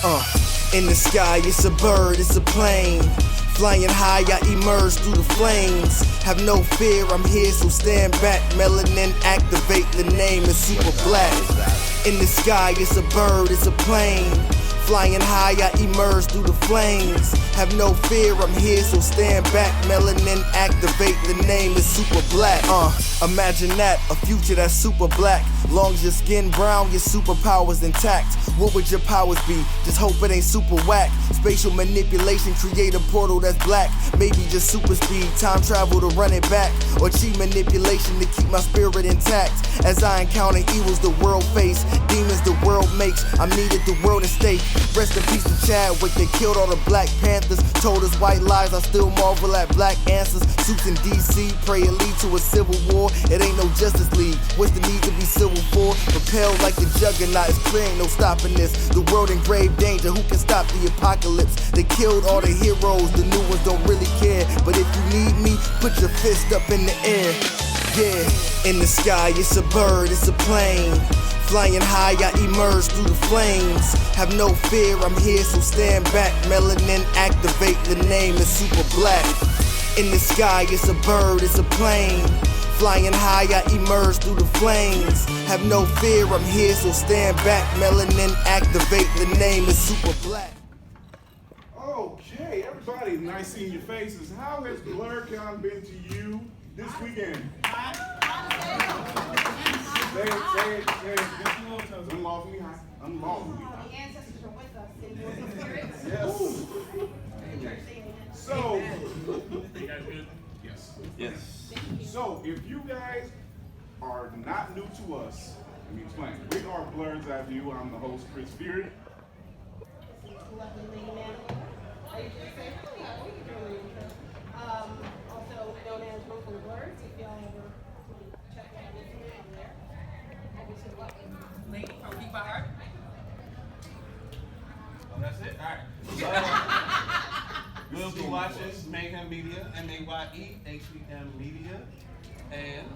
In the sky, it's a bird, it's a plane. Flying high, I emerge through the flames. Have no fear, I'm here, so stand back. Melanin activate, the name is super black. In the sky, it's a bird, it's a plane. Flying high, I emerge through the flames. Have no fear, I'm here, so stand back. Melanin activate, the name is super black. Imagine that, a future that's super black. Long as your skin brown, your superpowers intact. What would your powers be? Just hope it ain't super whack. Spatial manipulation, create a portal that's black. Maybe just super speed, time travel to run it back. Or cheat manipulation to keep my spirit intact. As I encounter evils the world face, demons the world makes, I'm needed the world at stake. Rest in peace to Chadwick, they killed all the Black Panthers. Told us white lies, I still marvel at black answers. Suits in DC, pray it lead to a civil war. It ain't no Justice League, what's the need to be civil for? Propelled like the juggernaut, it's clear ain't no stopping this. The world in grave danger, who can stop the apocalypse? They killed all the heroes, the new ones don't really care. But if you need me, put your fist up in the air. Yeah, in the sky, it's a bird, it's a plane. Flying high, I emerge through the flames. Have no fear, I'm here, so stand back. Melanin activate, the name is super black. In the sky, it's a bird, it's a plane. Flying high, I emerge through the flames. Have no fear, I'm here, so stand back. Melanin activate, the name is super black. Okay, everybody, nice seeing your faces. How has Blerdcon been to you this weekend? Say it. Unlawfully high. Unlawfully high. The ancestors are with us in your spirits. Yes. So, You guys good? yes. So, if you guys are not new to us, let me explain. We are Blerd'S Eyeview. I'm the host, Chris Beard. Lovely lady man. Are you just saying, yeah, we can do it. Also known as Local Blerds, if y'all ever check out anything on there. Obviously, welcome. Lady from Deep by Heart. Oh, that's it? Alright. We'll be watching Mayhem Media, MAYEHEM Media, and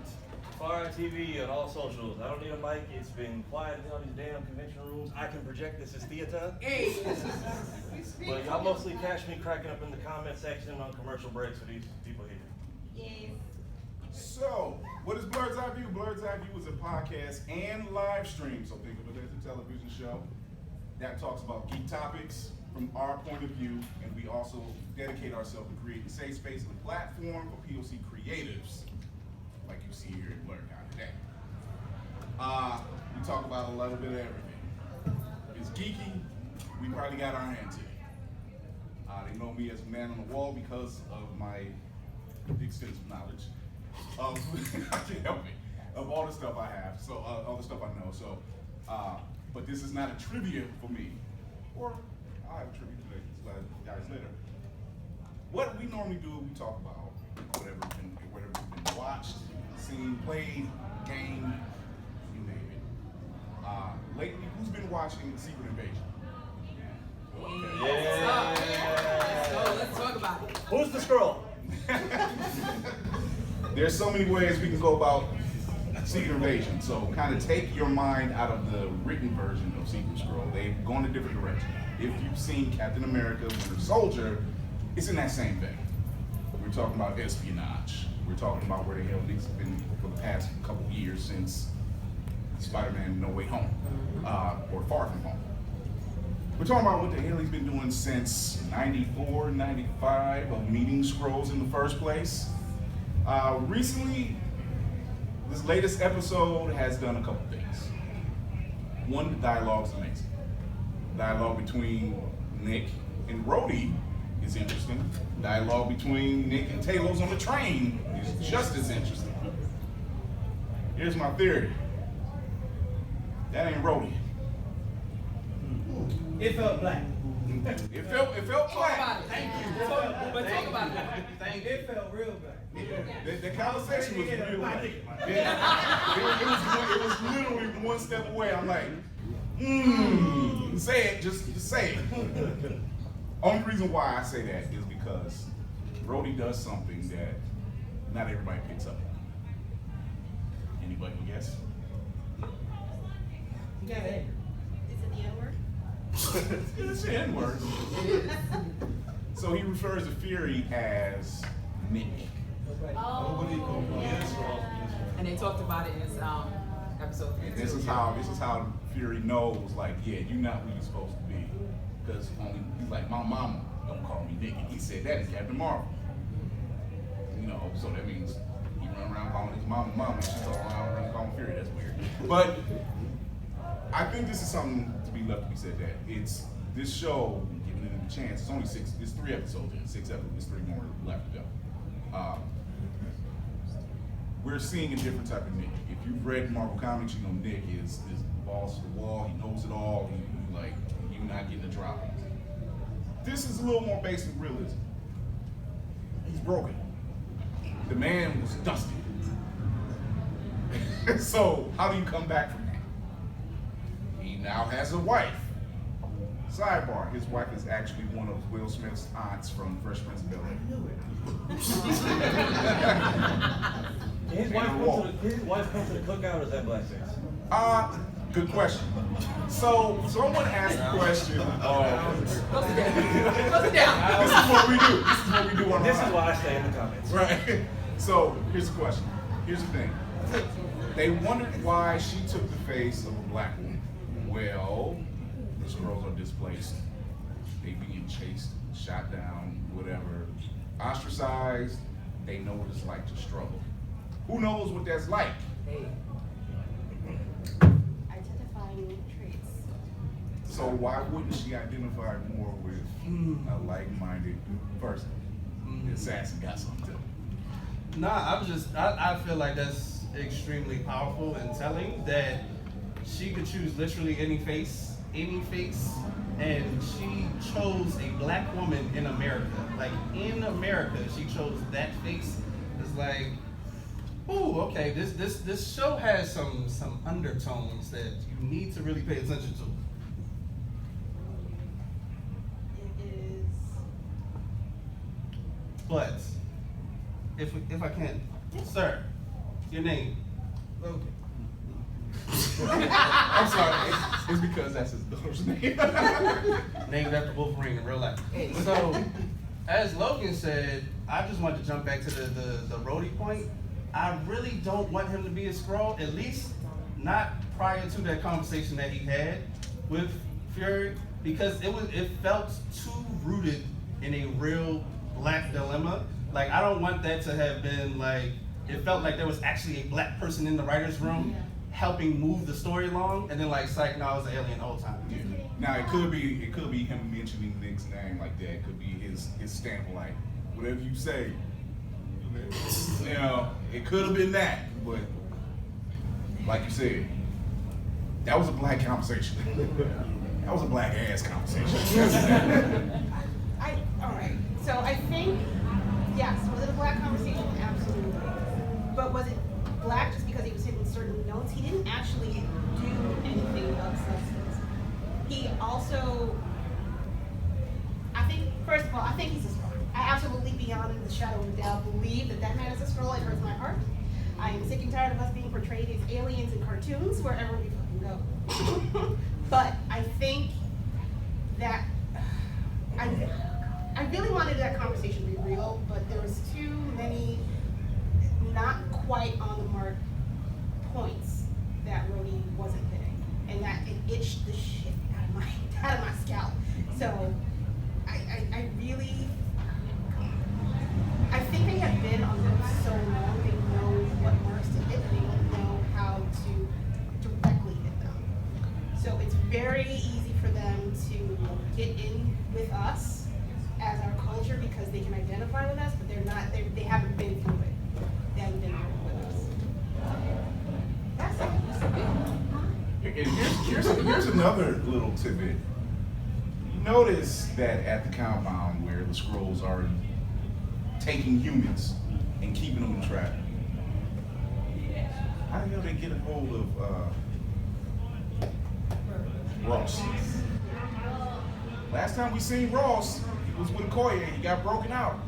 Fire TV on all socials. I don't need a mic. It's been quiet in all these damn convention rooms. I can project this as theater. Hey. But y'all mostly catch me cracking up in the comment section on commercial breaks for these people here. Yes. So, what is Blerd'S Eyeview? Blerd'S Eyeview is a podcast and live stream. So think of it as a television show that talks about geek topics from our point of view, and we also dedicate ourselves to creating a safe space and a platform for POC creatives, like you see here at Blerdcon today. We talk about a little bit of everything. If it's geeky, we probably got our hands in it. They know me as a man on the wall because of my extensive knowledge of I can't help it, of all the stuff I have, so all the stuff I know. So, but this is not a trivia for me, or I'll have a trivia today, guys later. What we normally do, we talk about whatever's been watched, seen, played, game, you name it. Lately, who's been watching Secret Invasion? Okay. Yeah. Let's talk about it. Who's the scroll? There's so many ways we can go about Secret Invasion. So kind of take your mind out of the written version of Secret Scroll. They've gone a different direction. If you've seen Captain America, Winter Soldier, it's in that same vein. We're talking about espionage. We're talking about where the hell things have been for the past couple years since Spider-Man No Way Home, or Far From Home. We're talking about what the hell he's been doing since 94, 95 of meeting scrolls in the first place. Recently, this latest episode has done a couple things. One, the dialogue's amazing. Dialogue between Nick and Rhodey is interesting. Dialogue between Nick and Talos on the train is just as interesting. Here's my theory. That ain't Rhodey. It felt black. It felt Talk black. about it. Thank you. But talk about it. It felt real black. The conversation was really black. It was literally one step away. I'm like, say it, just say it. Only reason why I say that is because Rhodey does something that not everybody picks up on. Anybody can guess? You got it. Is it the N-word? It's the N-word. So he refers to Fury as Nick. And they talked about it in this episode 3. And this is how Fury knows, like, yeah, you're not who you're supposed to be. Because he's like, my mama don't call me Nick. And he said that in Captain Marvel. You know, so that means he run around calling his mama and she's all around calling Fury. That's weird. But I think this is something to be left to be said, that it's this show, giving it a chance, it's only 3 episodes in, 6 episodes, there's 3 more left to go. We're seeing a different type of Nick. If you've read Marvel Comics, you know Nick is balls to the wall, he knows it all, you're not getting a drop. This is a little more basic realism. He's broken. The man was dusty. So how do you come back from that? He now has a wife. Sidebar, his wife is actually one of Will Smith's aunts from Fresh Prince of Bel-Air. His wife come to the cookout, or is that blackface? Good question. So someone asked the question. Close it down. This is what we do. On This our is why I stay in the comments. Right. So here's the question. Here's the thing. They wondered why she took the face of a black woman. Well, the Skrulls are displaced. They being chased, shot down, whatever, ostracized. They know what it's like to struggle. Who knows what that's like? Identifying traits. So why wouldn't she identify more with a like-minded person? Assassin got something to. Nah, I feel like that's extremely powerful and telling that she could choose literally any face, and she chose a black woman in America. Like, in America, she chose that face. It's like, ooh, okay, this show has some undertones that you need to really pay attention to. It is. But if I can, sir, your name. Logan. I'm sorry, it's because that's his daughter's name. Named after Wolverine in real life. So, as Logan said, I just want to jump back to the Rhodey point. I really don't want him to be a Skrull, at least not prior to that conversation that he had with Fury, because it felt too rooted in a real black dilemma. Like, I don't want that to have been like, it felt like there was actually a black person in the writer's room helping move the story along, and then like, psych, no, I was an alien the whole time. Yeah. Now it could be him mentioning Nick's name like that. It could be his stamp, like whatever you say. You know, it could have been that, but like you said, that was a black conversation. That was a black ass conversation. All right. So I think, yes, was it a black conversation? Absolutely. But was it black just because he was hitting certain notes? He didn't actually do anything of substance. He also, I think, first of all, I think he's a Skrull. I absolutely, beyond the shadow of a doubt, believe that man is a Skrull. It hurts my heart. I am sick and tired of us being portrayed as aliens in cartoons wherever we fucking go. But I think that I really wanted that conversation to be real, but there was too many not quite on the mark points that Rhodey wasn't hitting, and that it itched the shit out of my scalp. So I think they have been on them so long, they know what marks to hit, and they don't know how to directly hit them. So it's very easy for them to get in with us as our culture because they can identify with us, but they haven't been through it. They haven't been there with us. That's it. And here's another little tidbit. You notice that at the compound where the Skrulls are taking humans and keeping them in trap, how the hell they get a hold of Ross? Last time we seen Ross, he was with Koya and he got broken out.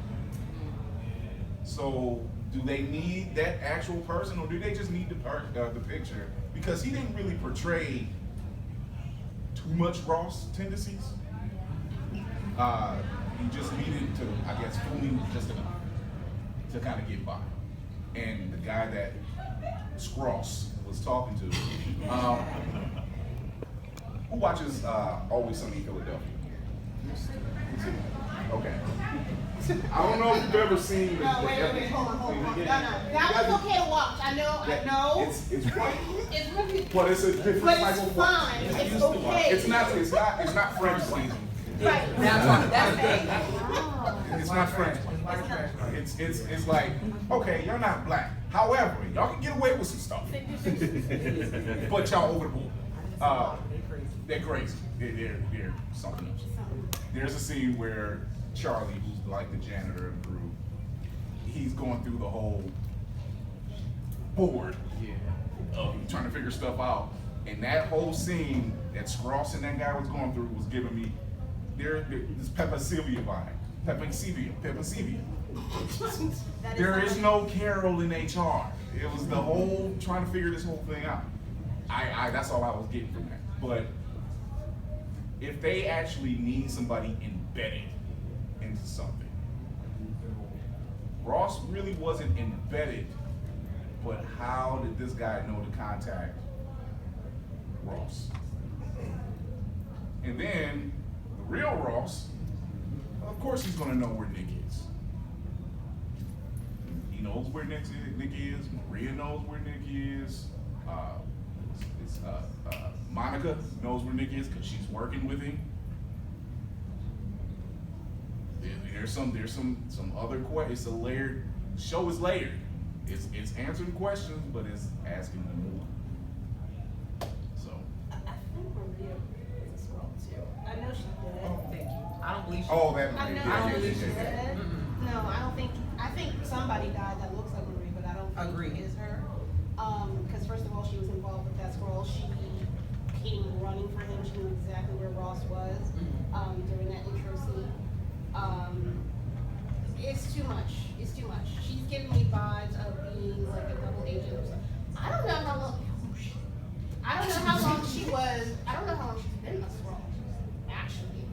So do they need that actual person, or do they just need the picture? Because he didn't really portray too much Ross tendencies. He just needed to, I guess, fool me just enough to kind of get by. And the guy that Scross was talking to, who watches Always Sunny in Philadelphia? Okay. I don't know if you've ever seen the. No, wait, hold on. No. That was okay to watch. I know. It's white. It's really. But it's a different But type it's of white. fine. It's okay. It's not French white. Right. That's big. It's not French white. It's like, okay, you're not black. However, y'all can get away with some stuff. But y'all over the board. They're crazy. They're something else. There's a scene where Charlie, who's like the janitor of the group, he's going through the whole board of trying to figure stuff out. And that whole scene that Scross and that guy was going through was giving me this Peppa Sylvia vibe. Peppa Sylvia. There is no Carol in HR. It was the whole trying to figure this whole thing out. That's all I was getting from that. But if they actually need somebody embedded into something, Ross really wasn't embedded, but how did this guy know to contact Ross? And then the real Ross, of course he's gonna know where Nick is. He knows where Nick is, Maria knows where Nick is, Monica knows where Nick is because she's working with him. There's some other questions. It's a layered, the show is layered. It's answering questions, but it's asking them more. So. I think Maria is a scroll too. I know she's dead. Thank you. I don't believe she. Oh, that I Maria. know. I don't believe she's dead. No, I don't think. I think somebody died that looks like Maria, but I don't think Agreed. it is her. Because first of all, she was involved with that scroll. She came running for him. She knew exactly where Ross was during that intro scene. It's too much. It's too much. She's giving me vibes of being like a double agent or something. I don't know how long. I don't know how long she was. I don't know how long she's been a scroll. Actually.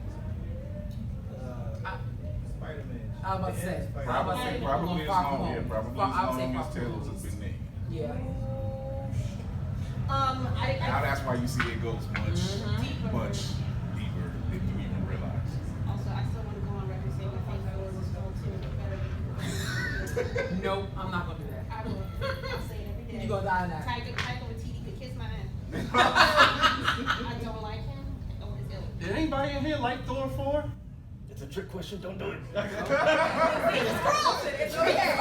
Spider-Man. I was about to say. Probably as long as Taylor's has been named. Yeah. Now that's why you see it goes much Deeper. deeper than you even realize. Also, I still want to go on record saying that Faith Door was still too better than Nope, I'm not gonna do that. I will. I'll say it every day. You gonna die in that. Taika Waititi could kiss my ass. I don't like him. Thor is ill. Did anybody in here like Thor 4? It's a trick question, don't do it. It's okay.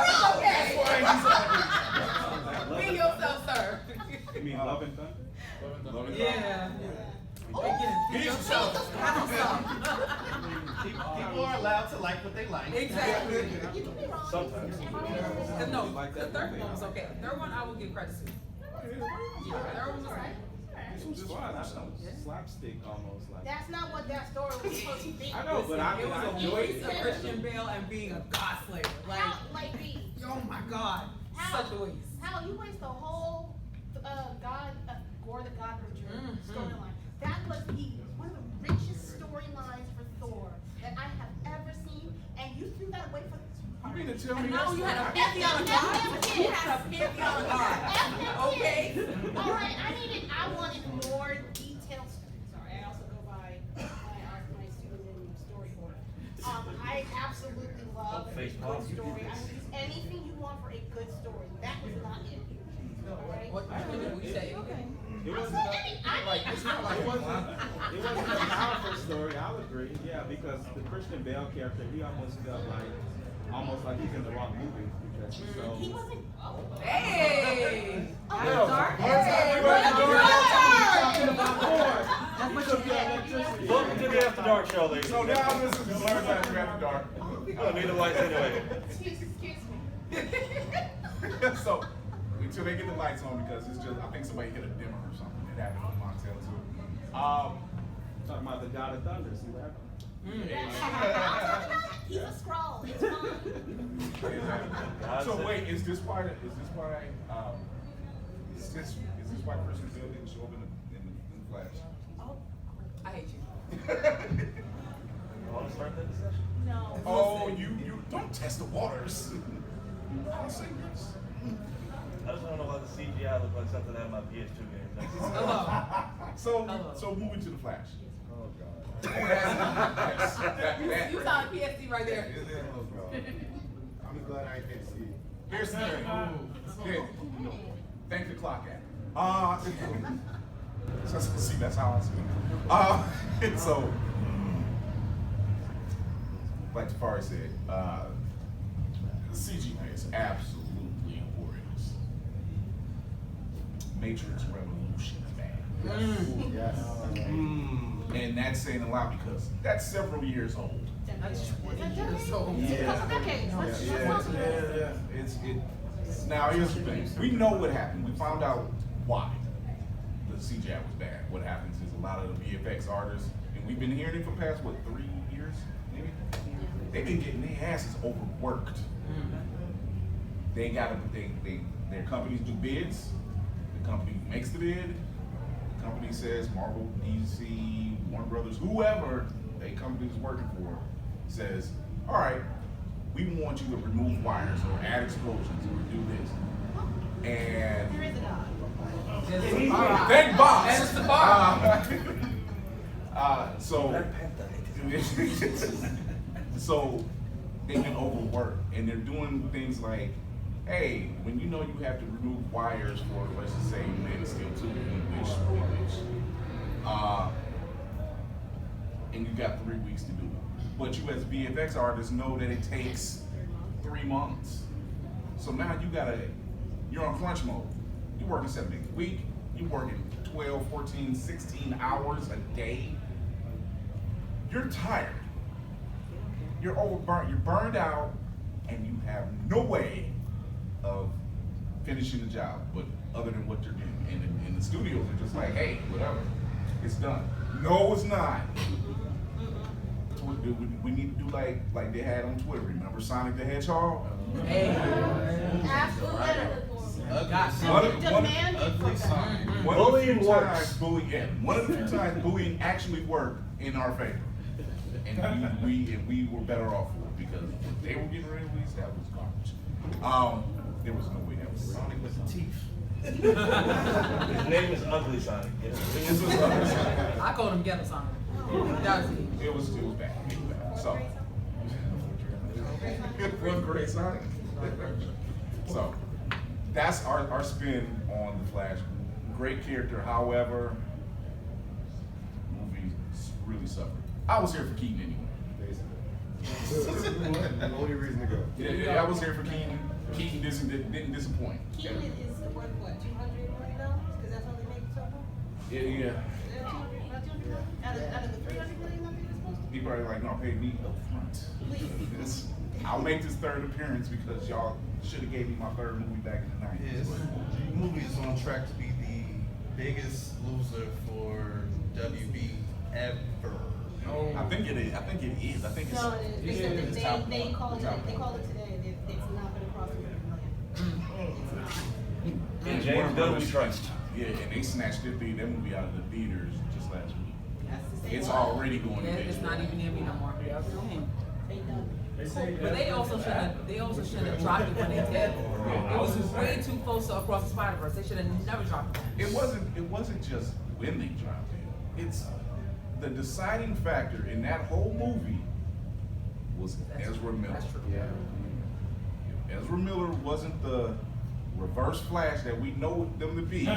Be yourself, sir. You mean Love and Thunder? Yeah. People are allowed to like what they like. Exactly. You can be wrong. Sometimes. No, the third one was okay. The third one I will give credit to. Yeah, the third one was right. This was fun. I know. Slapstick almost like. That's not what that story was supposed to be. I know, but I It was a enjoyed waste of it. Christian Bale and being a god slayer. Like, Like me. oh my god, How? such a waste. How you waste the whole Gore the God Butcher storyline. That was one of the richest storylines for Thor that I have ever seen, and you threw that away for. You mean to tell me No, you had a that's pantheon of gods. You had a pantheon of gods. Okay. All right, I wanted more detailed. Sorry, I also go by my students in storyboard. I absolutely love a Face good palm, you story. did I this. will use anything you want for a good story. That was not it. All right. What you say? Okay. It wasn't it's not like it wasn't a powerful story. I'll agree. Yeah, because the Christian Bale character, he almost felt like he's in the wrong movie because he's so. He wasn't. Hey. Dark. Welcome to the After Dark show, ladies. So now this is Blerd'S Eyeview After Dark. I don't need the lights anyway. Excuse me. So until they get the lights on, because it's just, I think somebody hit a dimmer or something. It happened with Montel too. Talking about the God of Thunder. See what happened? He's a scroll. It's fine. So wait, is this why Christian Bale didn't show up in the Flash? I I hate you. Want to start that discussion? No. Oh, you don't test the waters. I'll say this. I just want to know why the CGI look like something out of my PS2 game. Hello. So moving to the Flash. Oh God. Yes, You saw the PSD right there. Oh God. I'm glad I can't see. Here's the thing. Yeah. Thank the clock app. See, that's how I see it. So, like Tafari said, the CGI is absolutely horrendous. Matrix Revolution is bad. Yes. And that's saying a lot because that's several years old. That's 20 years old. Now here's the thing. We know what happened. We found out why the CGI was bad. What happens is a lot of the VFX artists, and we've been hearing it for the past, 3 years, maybe? They've been getting their asses overworked. They gotta, their companies do bids. The company makes the bid. The company says, Marvel, DC, Warner Brothers, whoever a company is working for, says, all right, we want you to remove wires or add explosions or do this. And There is a dog. thank Bob. That's the bar. So they've been overworked, and they're doing things like, hey, when you know you have to remove wires for, let's just say, Man of Steel 2, and you got 3 weeks to do it. But you as VFX artists know that it takes 3 months. So now you're on crunch mode. You're working 7 days a week. You're working 12, 14, 16 hours a day. You're tired. You're overburnt. You're burned out, and you have no way of finishing the job, but other than what you're doing. And the studios are just like, hey, whatever, it's done. No, it's not. We need to do like they had on Twitter. Remember Sonic the Hedgehog? Hey. Absolutely. Bullying works. One of the few times bullying actually worked in our favor, and we were better off for it because if they were getting ready to release, that was garbage. There was no way that was Sonic with the teeth. His name is Ugly Sonic. Yes. I called him Ghetto Sonic. That was it. It was bad. So, fourth grade Sonic. So, that's our spin on the Flash. Great character, however, movie really suffered. I was here for Keaton anyway. The only reason to go. Yeah, I was here for Keaton. Keaton didn't disappoint. Keaton is worth what, $200 million? Because that's how they make it so far? Yeah. About 200 million? Out of the 300 million I think it's supposed to be? People are like, no, pay me up front. I'll make this third appearance because y'all should have gave me my third movie back in the 90s. Yes, the movie is on track to be the biggest loser for WB ever. I think it is. I think it's. No, they said that Top they one. called it today. It's not going to cross $100 million. And James Gunn we trust. Yeah, and they snatched that movie out of the theaters just last week. That's the same It's one. already going to It's not even near me no more. They done. But they also shouldn't have dropped it when they did. It was way too close to Across the Spider-Verse. They should have never dropped it. It wasn't just when they dropped it. It's the deciding factor in that whole movie was Ezra Miller. That's true. If Ezra Miller wasn't the reverse Flash that we know them to be, the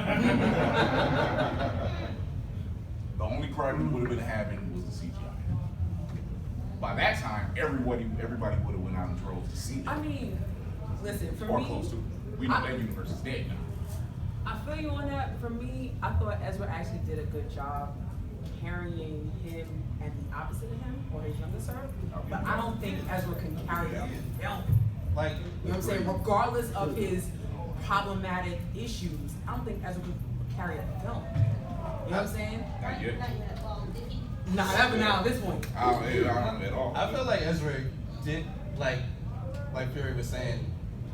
only problem we would have been having was the CGI. By that time, everybody would have went out and drove to see it. I mean, listen, for or me, close to it. We know that universe is dead now. I feel you on that. For me, I thought Ezra actually did a good job carrying him and the opposite of him, or his younger self. But I don't think Ezra can carry a film. Like, You know what I'm saying? Regardless of his problematic issues, I don't think Ezra could carry a film. You know what I'm saying? Not yet. Not yet. Well, did he? Not ever now at this point. I don't at all. I feel like Ezra did, like Fury was saying,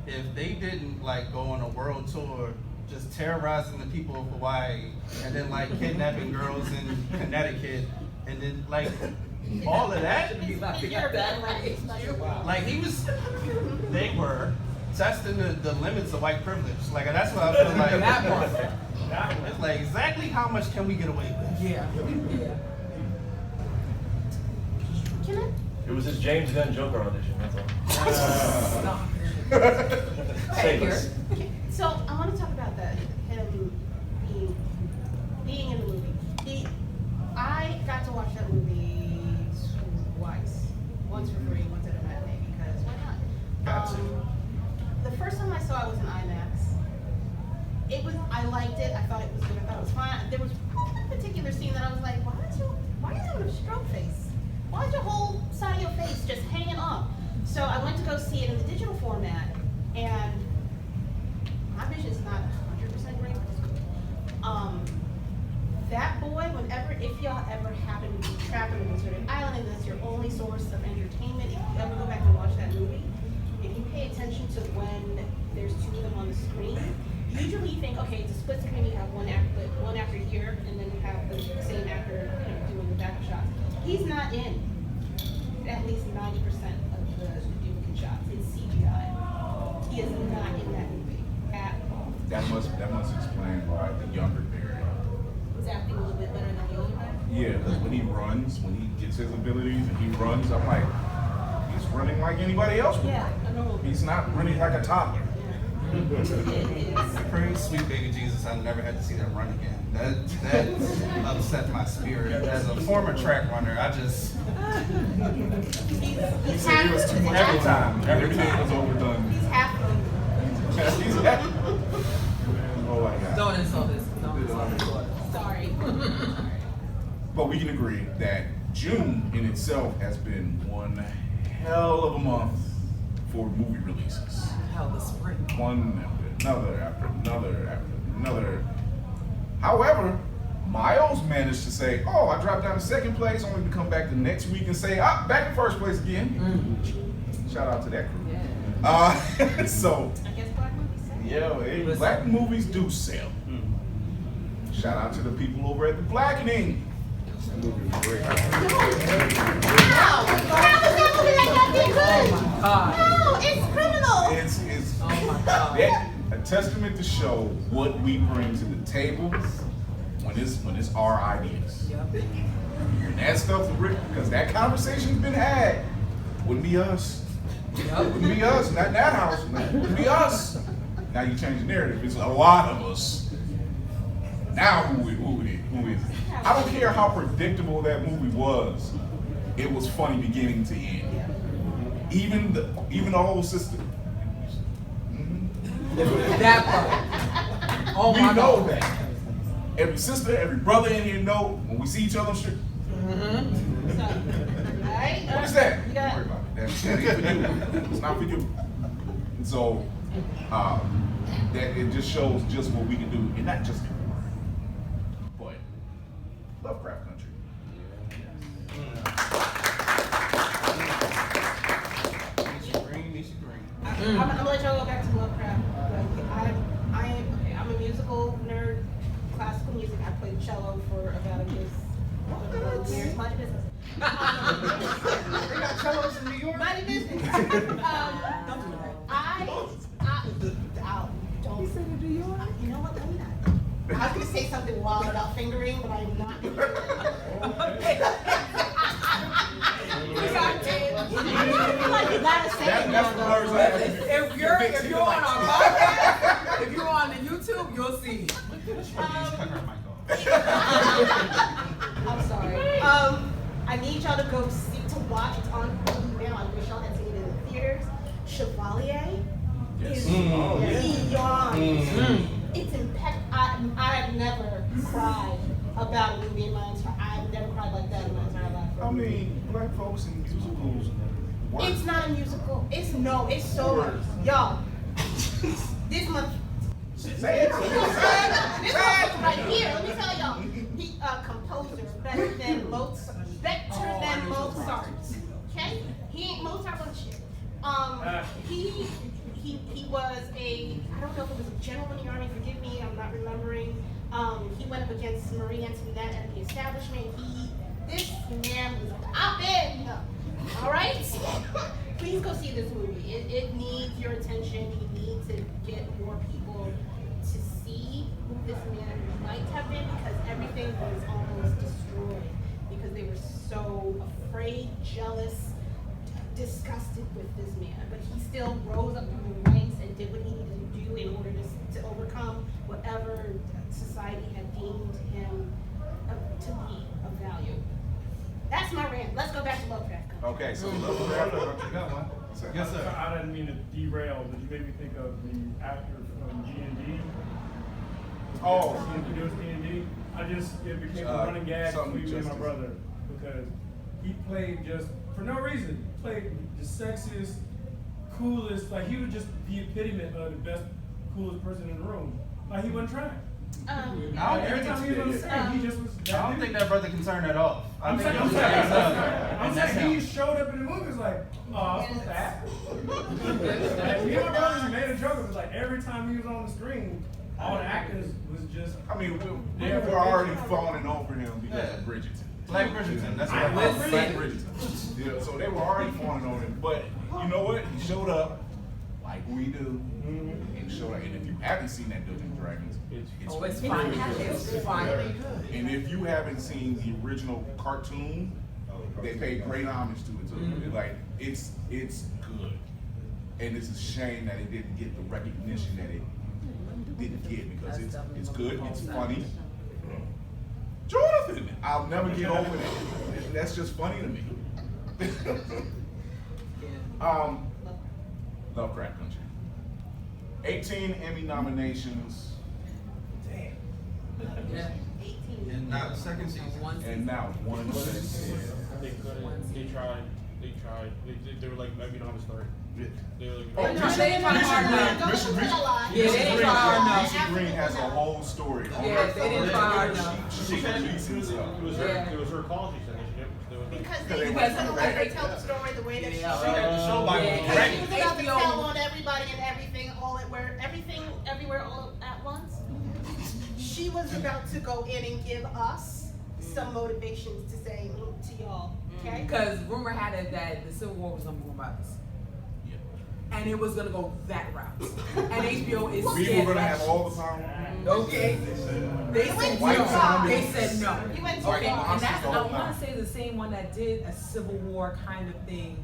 if they didn't go on a world tour just terrorizing the people of Hawaii and then kidnapping girls in Connecticut And then like all of that, You're bad, like they were testing the limits of white privilege. Like that's what I feel like. That part. It's like exactly how much can we get away with? Yeah. Can I? It was his James Gunn Joker audition, that's all. Shameless. So I want to talk about him being in the movie. I got to watch that movie twice. Once for free, once at a matinee, because why not? Got to. The first time I saw it was in IMAX. I liked it. I thought it was good. I thought it was fine. There was one particular scene that I was like, why are you having a stroke face? Why is your whole side of your face just hanging off? So I went to go see it in the digital format, and my vision is not 100% great. That boy, if y'all ever happen to be trapped on a deserted island and that's your only source of entertainment, if you ever go back and watch that movie, if you pay attention to when there's two of them on the screen, usually you think, okay, it's a split screen, you have one actor here, and then you have the same actor doing the backup shots. He's not in at least 90% of the duplicate shots. It's CGI. He is not in that movie at all. That must explain why the younger Barry. He's acting a little bit better than the older guy. Yeah, because when he runs, when he gets his abilities and he runs, I'm like, he's running like anybody else would Yeah, run. I know. He's not running like a toddler. Praise sweet baby Jesus, I never had to see them run again. That upset my spirit. As a former track runner, I just He's half. Every time it was overdone. He's half. He's half. Oh my God. Don't insult this. Don't insult this. Sorry. But we can agree that June in itself has been one hell of a month for movie releases. Hell, the spring. One after another after another after another. However, Miles managed to say, oh, I dropped down to second place, only to come back the next week and say, back in first place again. Shout out to that crew. Yeah. So, I guess black movies sell. yeah, hey, black movies do sell. Shout out to the people over at the Blackening. That movie was great. How was that movie that got that good? God. No, it's criminal. It's Oh my God. a testament to show what we bring to the table when it's our ideas. Yep. And that stuff, because that conversation's been had, wouldn't be us. Wouldn't be us, not that house. Wouldn't be us. Now you change the narrative. It's a lot of us. Now who is it? I don't care how predictable that movie was. It was funny beginning to end. Even the whole system. That part. Oh We my know God. that. Every sister, every brother in here know when we see each other on the street. Right? What is that? You Don't got worry about it. That ain't for you. It's not for you. And so, that it just shows just what we can do, and not just but Lovecraft Country. I'm gonna let y'all go back to Lovecraft. I'm a musical nerd, classical music. I played cello for about a year. Mind your business. They got cellos in New York. Mind your business. Don't do that. Don't. You said in New York? You know what? Let me not. I was gonna say something wild about fingering, but I'm not. You gotta say it. That's the words I have. If you're on our podcast, if you're on the YouTube, you'll see. I'm sorry. I need y'all to go watch. It's on Hulu now. I wish y'all had seen it in the theaters. Chevalier is beyond. It's impeccable. I have never cried about a movie in my entire. I've never cried like that in my entire life. I mean, black folks in musicals work. It's not a musical. It's so much. Y'all, this month. Say it. This motherfucker right here, let me tell y'all, he composer better than Mozart. Okay? He ain't Mozart on shit. He was I don't know if it was a general in the army, forgive me, I'm not remembering. He went up against Marie Antoinette at the establishment. This man was up in. All right? Please go see this movie. It needs your attention. You need to get more people to see who this man might have been, because everything was almost destroyed because they were so afraid, jealous, disgusted with this man. But he still rose up through the ranks and did what he needed to do in order to overcome whatever society had deemed him to be of value. That's my rant. Let's go back to Lovecraft Country. Okay, so Lovecraft Country. Yes, sir. I didn't mean to derail, but you made me think of the actor from G&D. Oh. It was D&D. It became a running gag between me and my brother, because he played just, for no reason, played the sexiest, coolest, like he was just the epitome of the best, coolest person in the room. Like he wasn't trying. Every time he was on the screen, he just was. I don't think that brother can turn that off. I'm saying he showed up in the movies like, oh, I was supposed to act. Like, me and my brothers made a joke. It was like every time he was on the screen, all the actors was just. I mean, we were already fawning over him because of Bridgerton. Black Bridgerton, that's right. Black Bridgerton. Yeah, so they were already fawning over him. But you know what? He showed up like we do. And showed up. And if you haven't seen that Dungeons and Dragons, it's fine. It's fine. And if you haven't seen the original cartoon, they paid great homage to it too. Like it's good. And it's a shame that it didn't get the recognition that it didn't get, because it's good, it's funny. Jonathan, I'll never get over that. That's just funny to me. Lovecraft Country. 18 Emmy nominations. Yeah. 18. And now second season. And now one season. They couldn't. They tried. They were like, maybe not a story. They were like, Oh, No, they didn't try hard enough. Mission Green. Yeah, they didn't try hard enough. Mission Green has a whole story. Yeah, they didn't try hard enough. She was releasing stuff. it was her call. She said Because They they went couldn't let her tell the story the way that she Yeah. should. the show by Because she was about to HBO. tell on everybody and everything everywhere all at once. She was about to go in and give us some motivations to say to y'all, okay? Because rumor had it that the Civil War was gonna be about this. And it was gonna go that route. And HBO is We scared. were gonna have all the power. Okay. They said went too far. no. They said no. You went too Okay, far. and that's, I want to say the same one that did a Civil War kind of thing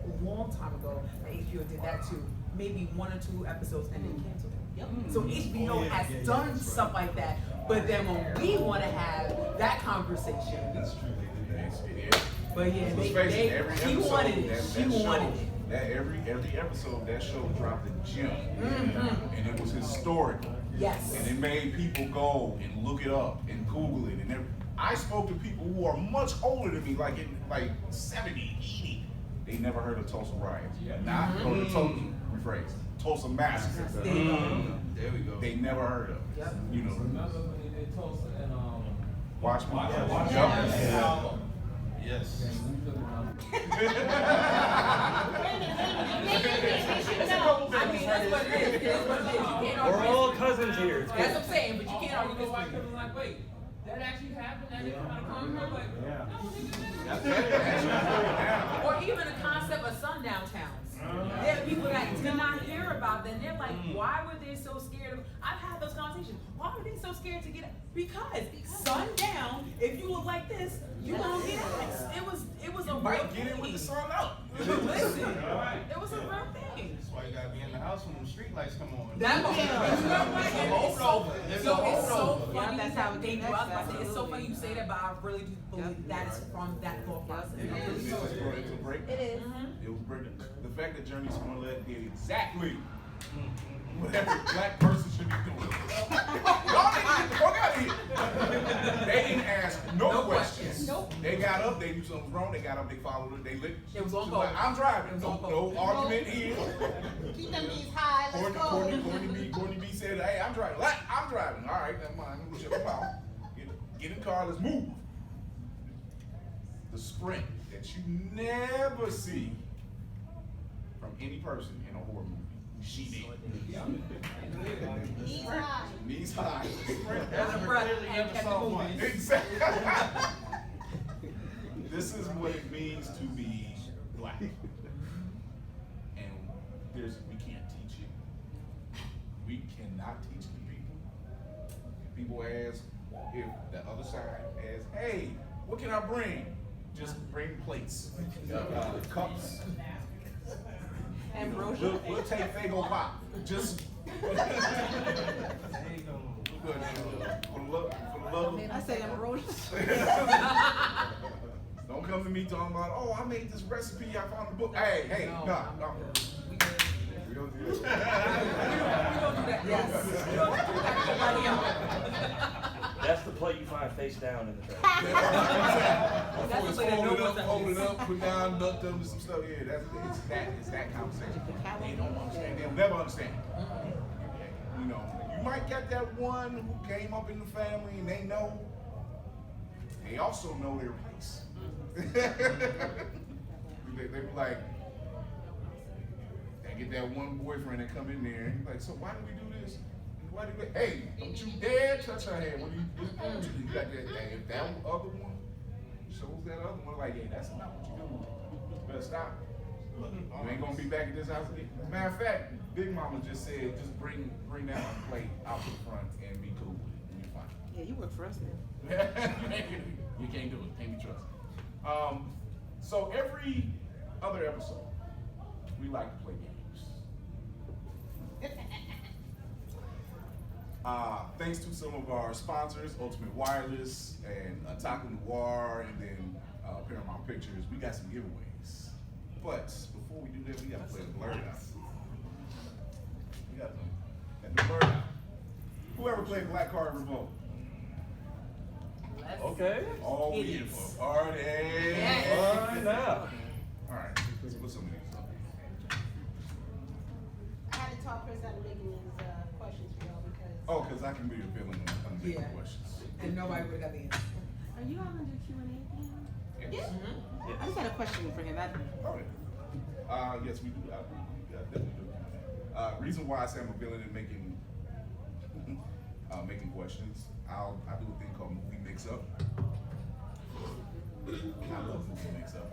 a long time ago. HBO did that too. Maybe 1 or 2 episodes and then canceled it. Yep. So HBO has done stuff like that. But then when we want to have that conversation, but yeah, she wanted it. She wanted it. That every episode, that show dropped a gem, and it was historical. Yes. And it made people go and look it up and Google it. And I spoke to people who are much older than me, like in 70, 80. They never heard of Tulsa riots. Not Tulsa massacre. There you go. There we go. They never heard of. Yep. You know. Remember in Tulsa and Watchmen. Yes. I mean, that's what it is. It is what it is. You can't We're argue. all cousins here. It's That's good. what I'm saying, but you can't argue this. white people like, wait, that actually happened? That didn't kind of come from like, Yeah. no, nigga. Or even the concept of sundown towns. There are people that did not hear about that, and they're like, why were they so scared of, I've had those conversations, why were they so scared to get out? Because sundown, if you look like this, you won't get out. It was a real Might get it with thing. the sun out. Listen, it was a real thing. That's why you gotta be in the house when the street lights come on. That was Hold over. it's so Yeah, funny that's that how it they came do. I was next about to say, time. it's so funny you say that, but I really do believe that is from that thought process. I really do. It's a break. It is. It was breaking. The fact that Journey Smollett did exactly what every black person should be doing. Y'all need to get the fuck out of here. They didn't ask no questions. Nope. They got up, they knew something was wrong, they got up, they followed it, they lit. It was on She code. like, I'm driving. It was on No code. argument here. Keep them knees high, let's go. Courtney B said, hey, I'm driving. What? I'm driving. All right, never mind. I'm gonna shut them out. Get in the car, let's move. The sprint that you never see from any person in a horror movie. She did. Knees high. Knees high. As a breath and kept it moving. Exactly. This is what it means to be black. And we can't teach it. We cannot teach the people. If people ask, if the other side asks, hey, what can I bring? Just bring plates, cups. And we'll take Fago Pop. Just for the love of I say ambrosia. Don't come to me talking about, oh, I made this recipe, I found the book. Hey, no. We don't do this. We don't do that. Yes. We don't do that. That's the plate you find face down in the trash. That's the plate hold it up, put down, duck them, and some stuff. Yeah, it's that conversation. They don't understand. They'll never understand. You know, you might get that one who came up in the family and they know. They also know their place. They be like, they get that one boyfriend that come in there and he's like, so why do we do this? Why do we, hey, don't you dare touch her hand when you got that. Hey, if that other one shows that other one, like, hey, that's not what you do. You better stop. You ain't gonna be back at this house again. Matter of fact, Big Mama just said, just bring that plate out to the front and be cool with it. And you're fine. Yeah, you work for us now. You can't do it. Can't be trusted. So every other episode, we like to play games. Thanks to some of our sponsors, Ultimate Wireless and Taco Noir, and then Paramount Pictures, we got some giveaways. But before we do that, we gotta play the Blerd out. We gotta play the Blerd out. Whoever played Black Card Revoked? Okay. All we in for a party. Right now. All right, let's put some of these up. I had to talk Chris out of making these questions for y'all because. Oh, because I can be a villain when I'm making questions. And nobody would have got the answer. Are you all gonna do Q&A again? Yes. Yeah. I just had a question for him. Oh, yeah. Yes, we do. We definitely do. Reason why I say I'm a villain in making questions, I do a thing called movie mix-up. I love movie mix-up.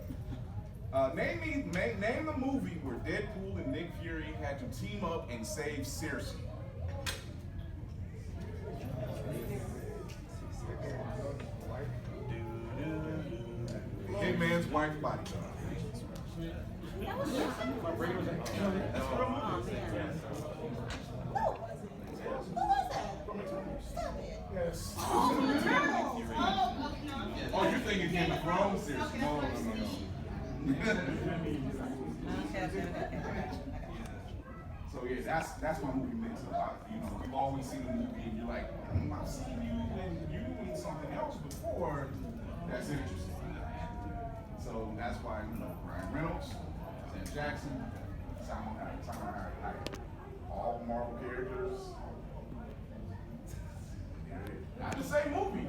Name the movie where Deadpool and Nick Fury had to team up and save Cersei. Hitman's Wife Bodyguard. Yes. Oh, you think it Game of Thrones series? No. So yeah, that's my movie mix. You've always seen the movie and you're like, I've seen you and you doing something else before. That's interesting. So that's why Ryan Reynolds, Sam Jackson, Simon Hayek, all Marvel characters. Not the same movie.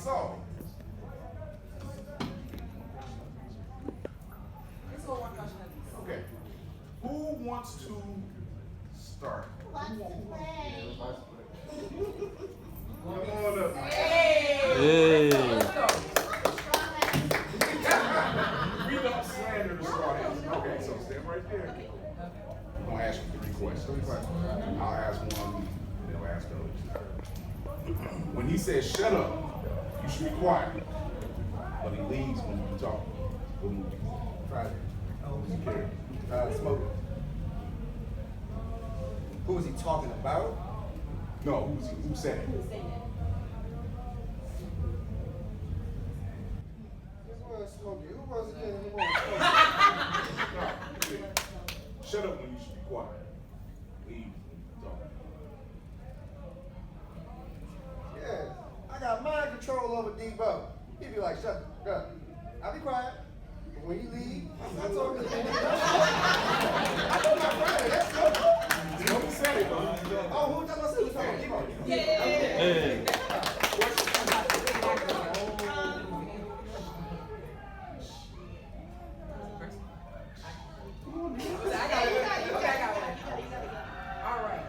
So. Okay. Who wants to start? Let's play. Come on up. Hey. We don't slander the audience. Okay, so stand right there. I'm gonna ask you 3 questions. I'll ask one, they'll ask others. When he says shut up, you should be quiet. But he leaves when you talk. What movie? Friday. Smoke. Who was he talking about? No, who said it? This was Smokey. Who was it? Shut up when you should be quiet. Leave when you talk. Yeah, I got mind control over Debo. He'd be like, shut up. I'll be quiet. But when you leave, I'm not talking to you. I know my brother. That's good. Who said it, though? Oh, who was talking about? Keep on. Hey. All right.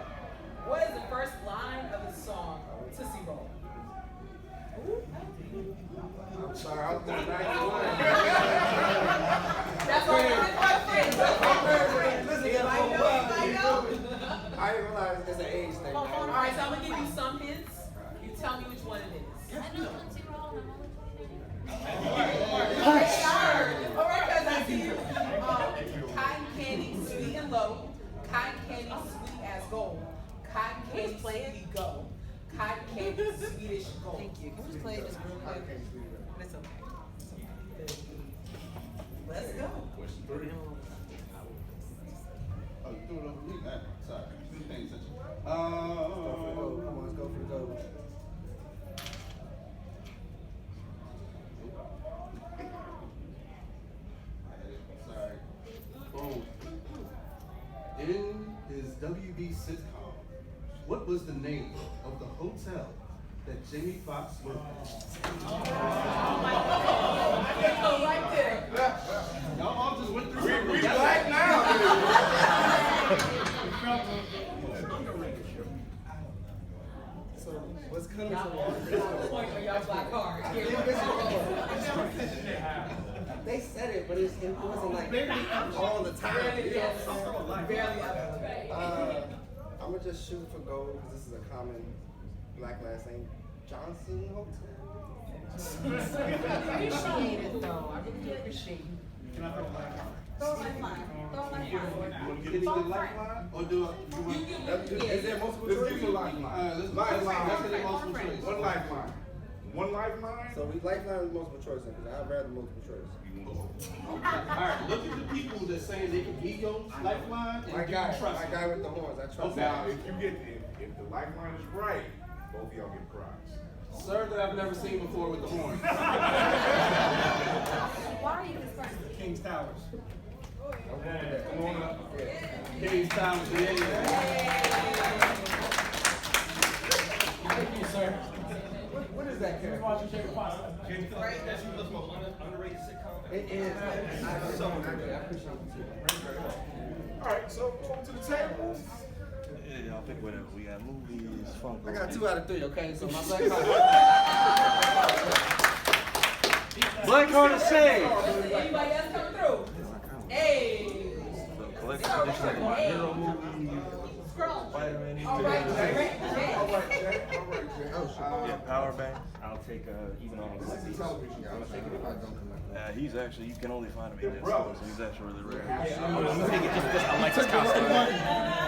What is the first line of the song Tootsie Roll? Sorry, I was going back to one. That's all right. Listen, I know. I didn't realize it's an age thing. All right, so I'm gonna give you some hints. You tell me which one it is. I know 20-year-old. All right, because I see you. Cotton candy, sweet and low. Cotton candy, sweet as gold. Cotton candy, sweet go. Cotton candy, Swedish gold. Thank you. Can we just play this real quick? It's okay. Let's go. Question 3. Oh, you threw it over me? Sorry. You paying attention. Come on, let's go for the gold. Sorry. Boom. In his WB sitcom, what was the name of the hotel that Jamie Foxx worked at? Oh my God. Right there. Y'all all just went through something. We black now. So, what's coming Y'all to all point on y'all black card. They said it, but it wasn't like all the time. Barely ever. I'm gonna just shoot for gold because this is a common black last name. Johnson Hotel. Appreciate it though. I really do appreciate you. Throw a lifeline. Throw a lifeline. Can you get a lifeline? Or do you want? Is there multiple Let's choice? give him a lifeline. Let's Lifeline. get a multiple choice. One lifeline. One lifeline? So we lifeline is multiple choice because I'd rather multiple choice. Alright, look at the people that saying they can be your lifeline and My do guy, you trust my them? guy with the horns. I trust Now, him. if the lifeline is right, both of y'all get a prize. Sir that I've never seen before with the horn. Why are you this person? King's Towers. Come on up. King's Towers, Thank you, sir. What is that character? Watch your favorite pasta. That's the most underrated sitcom. It is. I appreciate it too. Alright, so over to the table. Yeah, y'all pick whatever. We got movies, fun. I got 2 out of 3, okay? So my black card. Black Card is saved. Anybody else coming through? Hey. The collection edition of my hero movies. Scroll. Spider-Man. All right, Jay. Yeah, power banks. I'll take even on he's actually, you can only find him in this store, so he's actually really rare. I'm gonna take it just because I like his costume.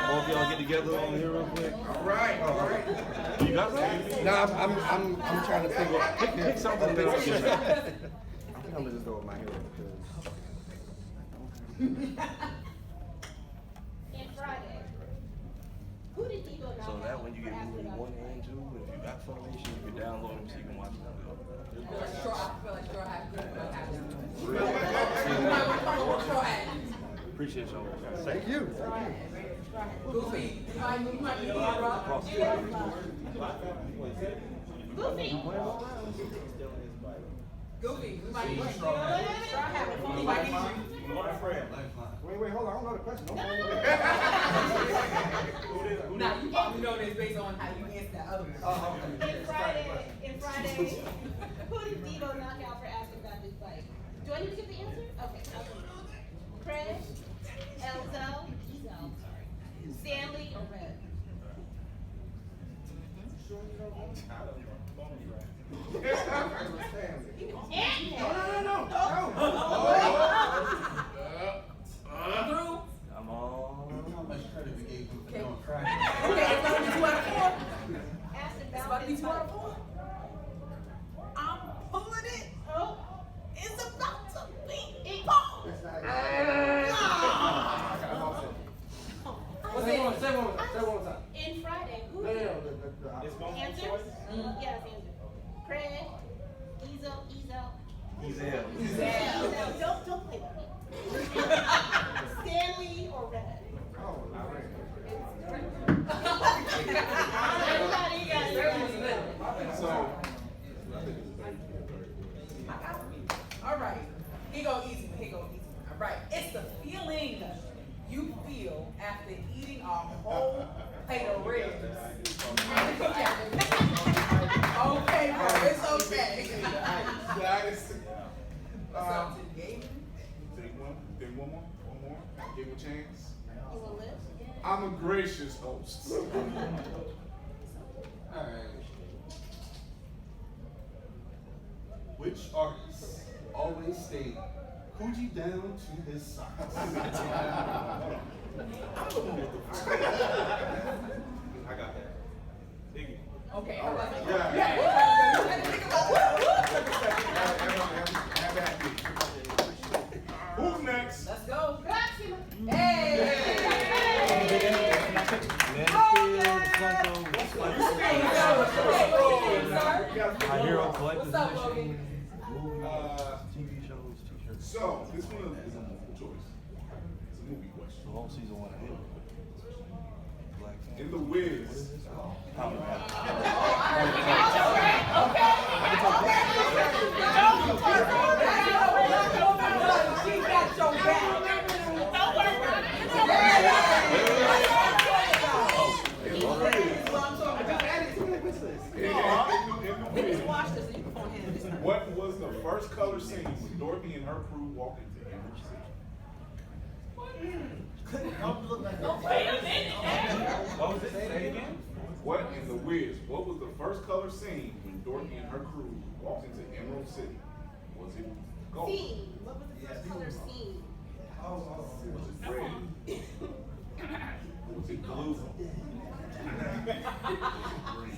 Both of y'all get together on here real quick. Alright. You got something? No, I'm trying to figure out. Pick something that I think I'm gonna just go with my hero because. And Friday. Who did Debo knock So out that when you for get movie asking 1 about and 2, if you got Funimation, you can download them so you can watch them. I feel like Straw Hat could have Appreciate y'all. Thank you. Goofy, you might be here, bro. Goofy. Goofy, we might need you. Straw Hat. We might need you. Wait, hold on. I don't know the question. Now, you probably know this based on how you answer that other one. In Friday, who did Debo knock out for asking about this bike? Do I need to give the answer? Okay, I'll do it. Craig, Ezo, Stanley, or Red? Through? I'm on. How much credit we gave him for doing crack? Okay, it's gonna be 2 out of 4. Asked It's about to be 2 out of 4. I'm pulling it. Oh, It's about to be ball. Say one time. in Friday, who No, did answer. answers? Yes, answer. Craig, Ezo. Don't play with me. Stanley or Red? Everybody got it. So, All right. Here go easy. All right. It's the feeling you feel after eating a whole plate of ribs. Okay, bro. It's okay. that is one more. Give him a chance. You will live? I'm a gracious host. Alright. Which artist always stayed coochie down to his socks? I got that. Diggy. Okay. All right. Who's next? Let's go. Maxima. Hey! My hero collector's What's up, edition, Logan? movies, TV shows, t-shirts. So, this one is a multiple choice. It's a movie question. The whole season 1 of him. Black Card. In The Wiz, She got your back. We just watched this and you perform him. what was the first color scene when Dorothy and her crew walked into Emerald City? Wait a minute. What was it? Say it again. What in The Wiz? What was the first color scene when Dorothy and her crew walked into Emerald City? Was it gold? Scene. What was the first color scene? Was it red? Was it blue? Green.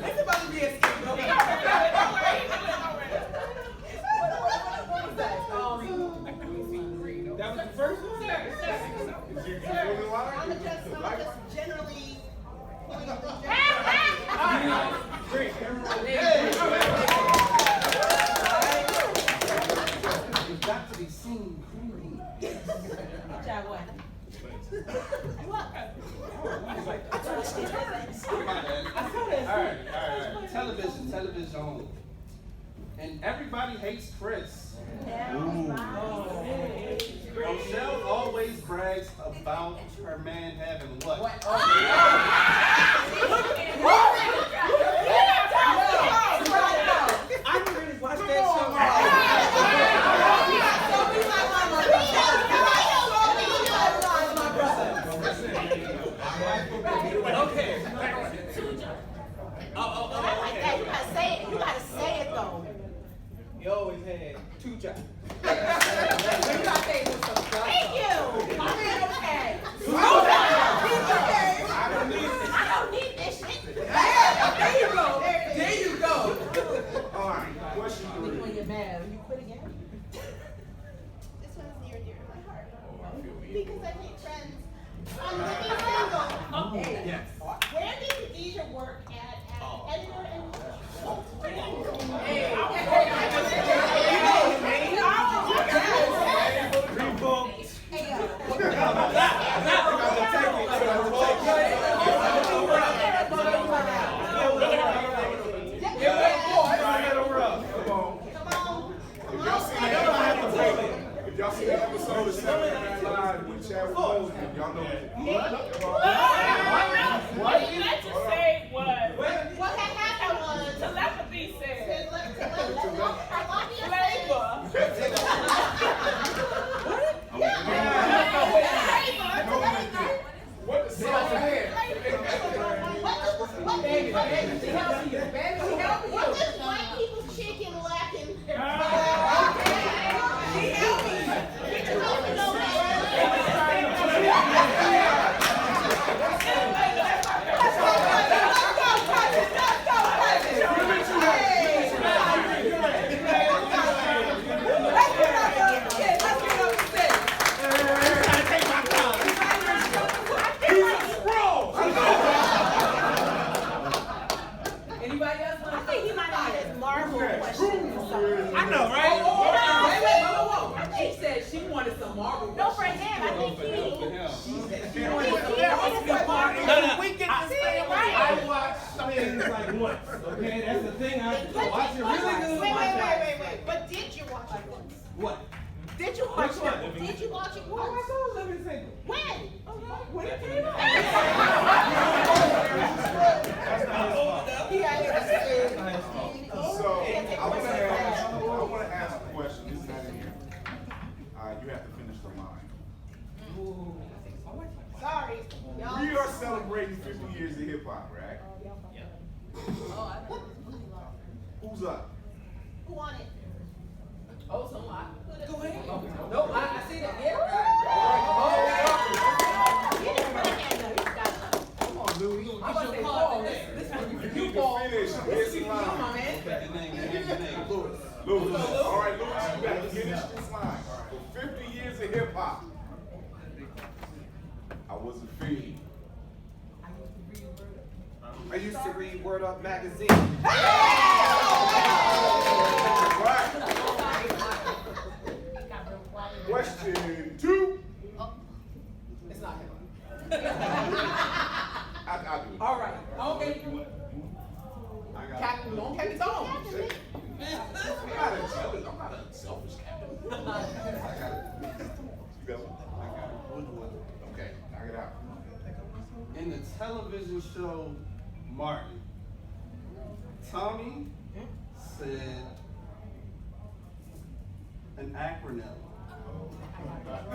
It's about to be a skip. What was that? That was the first one? Is you feeling alive? I'm just generally pulling up the Great. You've got to be seen clearly. Try what? Alright. Television. And everybody hates Chris. Rochelle always brags about her man having what? I can really watch that show. Okay. I like that. You gotta say it. You gotta say it though. You always had 2 jobs. Thank you. I mean, okay. I don't need this shit. There you go. There you go. All right, question 3. When you're mad, you quit again? This one's near and dear to my heart. Oh, I feel you. Because I hate friends. I'm living single. Yes. Where did Khadijah work at editor and If y'all see the episode of 7 Night Live with Chad Wilson, y'all know what? celebrating 50 years of hip hop, right? Who's up? Who won it? Oh, so I. Go ahead. No, I see that. Yeah. Come on, Lou. I'm about to say, Paul, this You need to finish this come on, line. man. Louis. All right, Louis, you gotta finish this line. For 50 years of hip hop, I was a fiend. I used to read Word Up magazine. Right. Question 2. It's not him. I'll do it. All right. Okay. Captain, don't take it on. I'm not a selfish captain. I got it. You got one? Okay, knock it out. In the television show Martin, Tommy said an acronym.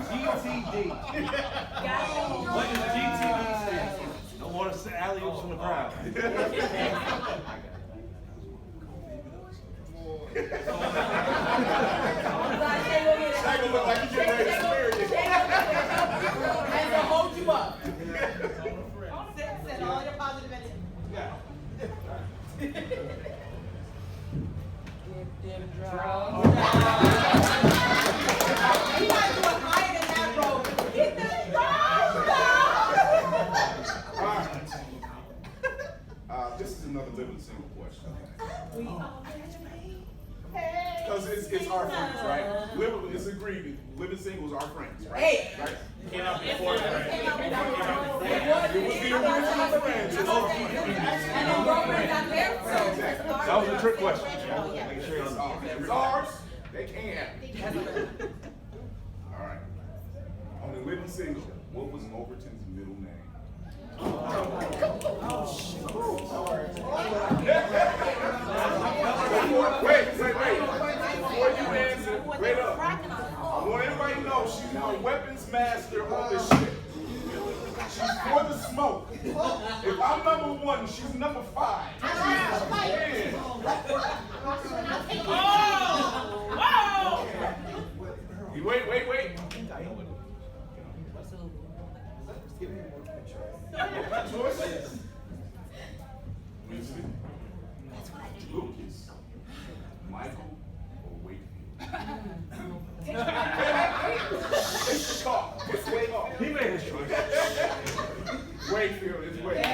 GTD. What does GTD stand for? Don't want to say alley-oops from the crowd. Shaggy look like he's getting ready to swear you. And to hold you up. Send all your positive energy. Yeah. You guys do it higher than that, bro. Get the All right. This is another living single question. Because it's our friends, right? It's agreed. Living single is our friends, right? Hey. Right? Came out before that, right? It was the original friends. It's our friends. And then girlfriend got there. That was a trick question. Making sure it's ours. They can't have it. All right. On the living single, what was Overton's middle name? Wait. Before you answer, wait up. I want everybody to know she's my weapons master on the ship. She's for the smoke. If I'm number 1, she's number 5. Wait. Choices. Winston, Lucas, Michael, or Wakefield? It's the call. It's way off. He made his choice. Wakefield is Wakefield.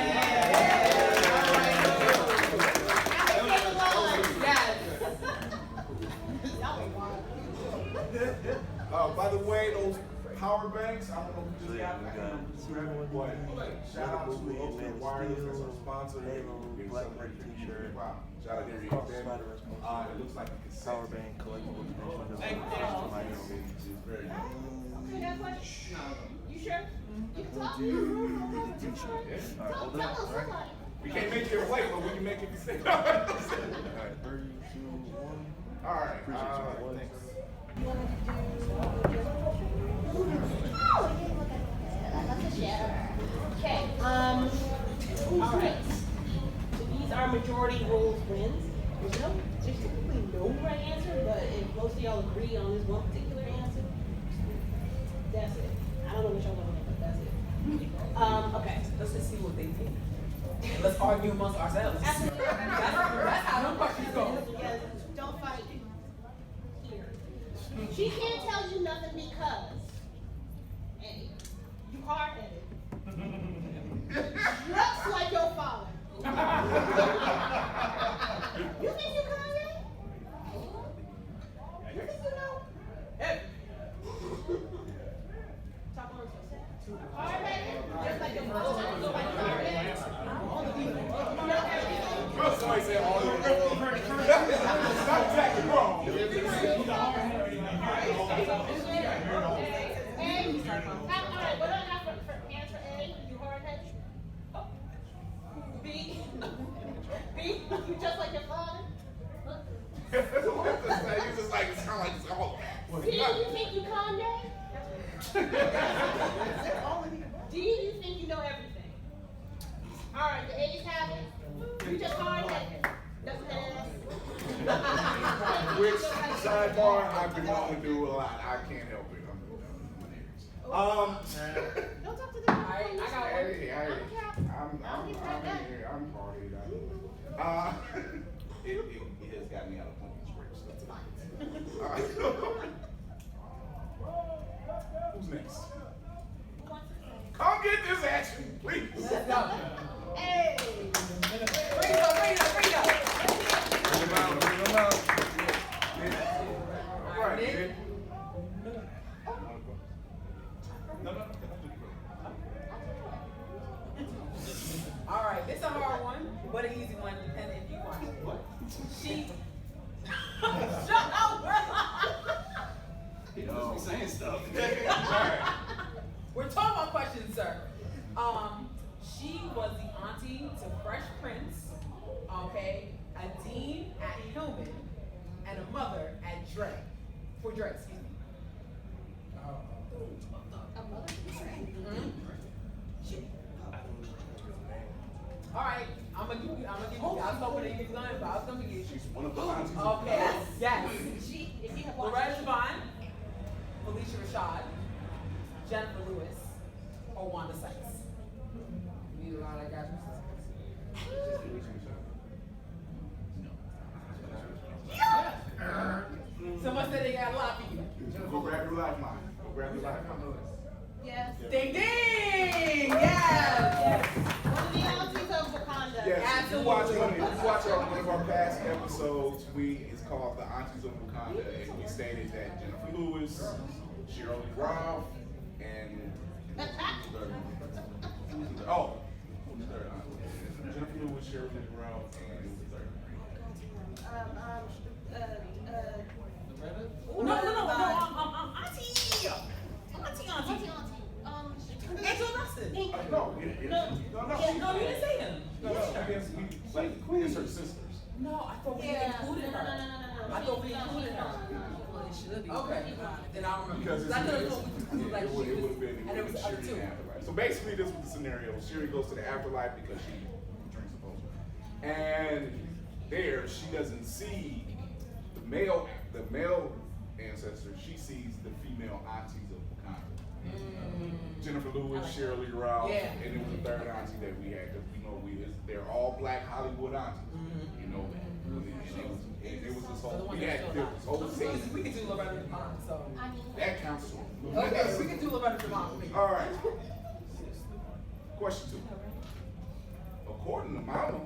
By the way, those power banks, I don't know who just got them. Shout out to Ultimate Wireless, that's our sponsor. Black Card T-shirt. Wow. Shout out to Henry. It looks like a cassette. Power bank, collectible Okay, that question? You sure? You can talk. Tell us somebody. We can't make you play, but we can make it the same. All right, 3, 2, 1. All right. Thanks. Okay. All right. So these are majority rules wins. There's typically no right answer, but if most of y'all agree on this one particular answer, that's it. I don't know what y'all want to know, but that's it. Okay. Let's just see what they think. Let's argue amongst ourselves. That's how them questions go. Yeah, don't fight here. She can't tell you nothing because A, you hard-headed. Looks like your father. You think you Kanye? You think you know? Hey. Talk amongst yourself. Hard-headed, just like your mother. So like hard-headed. Somebody said all of them. Not exactly wrong. Alright, what do I got for answer A? You hard-headed? B? You just like your father? You just like it sound like it's all. C? You think you Kanye? D? You think you know everything? sidebar, I've been wanting to do a lot. I can't help it. I'm Don't talk to the Alright, I got one. Hey, I'm here. I'm partied. It has got me out of pumpkin scripts. That's fine. All right. Who's next? Come get this action, please. Let's go. Hey! Bring it up. Bring them out. All right, Nick. All right, this is a hard one, but an easy one, depending if you want it. What? She. Shut up, He must be saying stuff. We're talking about questions, sir. She was the auntie to Fresh Prince, okay, a dean at Hillman, and a mother at Dre. For Dre, excuse me. A mother to Dre. All right, I'm gonna give you. I was hoping that you was going, but I was gonna give you. She's one of the aunties. Okay. Yes. She, if you have watched Loretta Devine, Felicia Rashad, Jennifer Lewis, or Wanda Sykes. You need a lot of guys. Someone said they got a lot for you. Go grab your lifeline. Go grab your lifeline. Yes. Ding ding! Yes! One of the aunties of Wakanda. Yes, Absolutely. if you watch one of our past episodes, it's called The Aunties of Wakanda, and we stated that Jennifer Lewis, Cheryl Lee Ralph, and who's the third aunt? Jennifer Lewis, Cheryl Lee Ralph, and who's the third? Auntie. Angela Rustin. No, No, you didn't say him. It's her sisters. No, I thought we included her. No. I thought we included her. Okay, then I remember. Because I thought it it would have been and it was the other Shiri two. in the afterlife. So basically, this was the scenario. Shiri goes to the afterlife because she drinks a potion, and there she doesn't see the male ancestor. She sees the female aunties of Wakanda. Jennifer Lewis, Cheryl Lee Ralph, and it was the third auntie that we had because they're all black Hollywood aunties. You know that. And it was this whole scene. We can do Loretta Devine, so. That counts too. Okay, we can do Loretta Devine for me. All right. Question 2. According to Mama,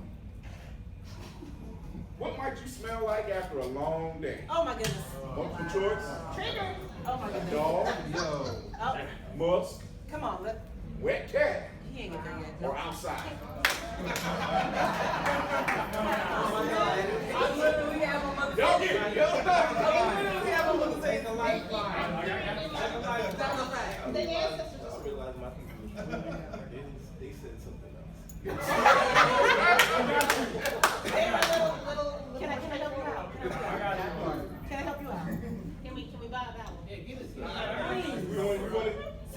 what might you smell like after a long day? Oh my goodness. Multiple choice? Trigger. Oh my goodness. Dog? Oh, Musk? come on, Wet cat? he ain't get there yet. Or outside? I literally have a mother. Y'all get it. I literally have a mother say the life The ancestors. I realized my people. They said something else. Can I help you out? Can I help you out? Can we buy that one? Yeah, give us.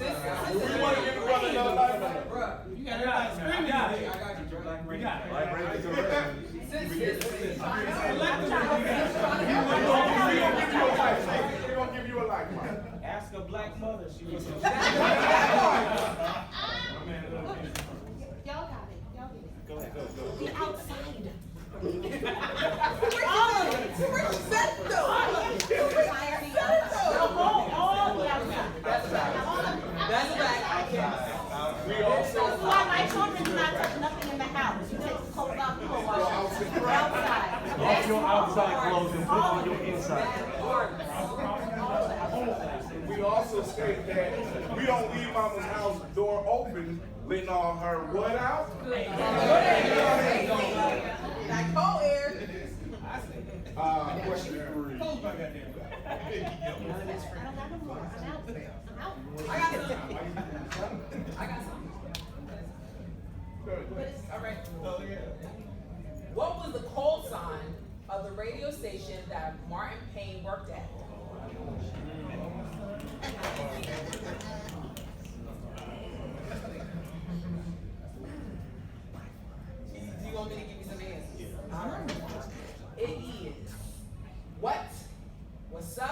We want to give a brother another lifeline. You got everybody screaming. I got you. We got it. We're going to give you a lifeline. Ask a black mother. She was Y'all got it. Y'all get it. Go ahead, go. The outside. All of it. Where she said though. All the outside. That's a fact. That's a fact. We also... That's why my children do not touch nothing in the house. You take the clothes off, you go wash it. Outside. Off your outside clothes and put on your inside. We also state that we don't leave Mama's house door open, letting all her what out? That cold air. Question 3. I don't got no more. I'm out. I got some. All right. What was the call sign of the radio station that Martin Payne worked at? Do you want me to give you some answers? All right. It is what? What's up?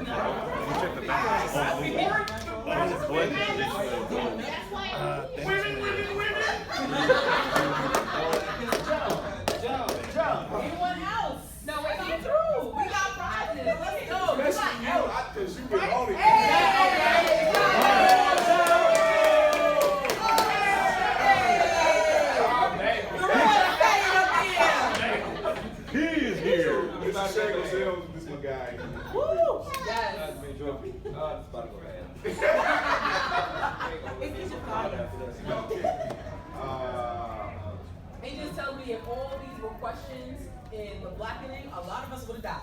check the back. It's blended. Anyone else? No, we're not through. We got prizes. Let's go. Especially you, because you can only. He is here. This is Shago Sales. This is my guy. Woo! Yes. It just tells me if all these were questions in the blackening, a lot of us would have died.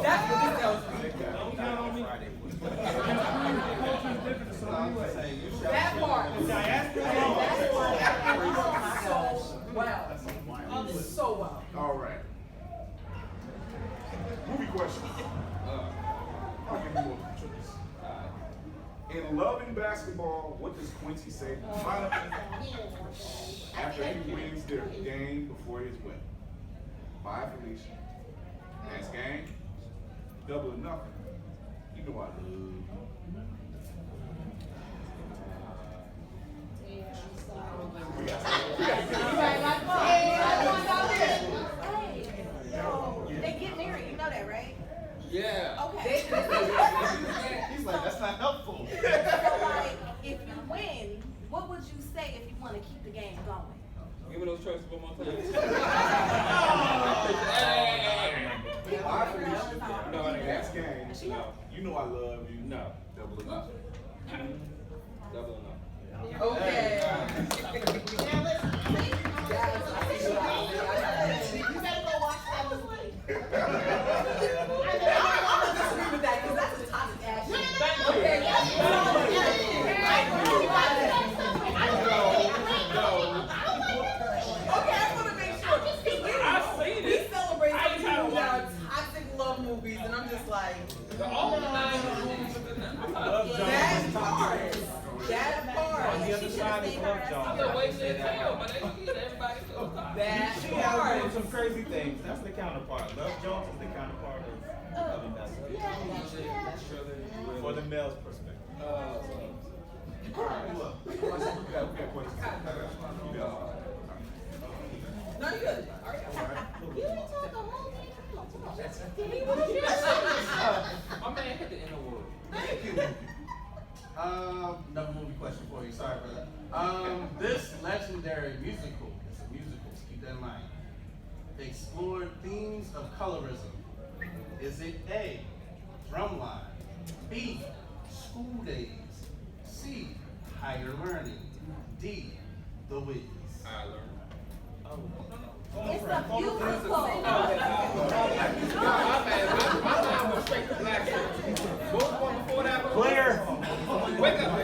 That's what this tells me. Don't count on me. That part. So well. So well. All right. Movie question. I'll give you more choice. In Love and Basketball, what does Quincy say to Monica after he wins their game before his wedding? Bye, Felicia. That's game. Double or nothing. You know I love you. They get married, you know that, right? Yeah. Okay. He's like, that's not helpful. So like, if you win, what would you say if you want to keep the game going? Give me those choices one more time. Bye, Felicia. No, it ain't. That's game. No. You know I love you. No. Double or nothing. Double no. Okay. Now listen, you better go watch that movie. Disagree with that because that's a toxic ass shit. Okay, Okay, I want to make sure. I've seen We it. celebrate I some ain't people gotta that are watch toxic love movies, and I'm just like, The only thing movies within that. that part. That part. On the other side is Love I'm Jones. just waiting to tell, but they get everybody to go talk. That She has part. done some crazy things. That's the counterpart. Love Jones is the counterpart of Love and Basketball. For the male's perspective. All right, look. We got questions. No, you're good. You didn't talk the whole thing. My man hit the inner word. Thank you. Another movie question for you. Sorry for that. This legendary musical, it's a musical, so keep that in mind, explored themes of colorism. Is it A, Drumline, B, School Days, C, Higher Learning, D, The Wiz? I learned. It's a beautiful. My mind was straight to Black Card. What was one before that? Clear. Wake up.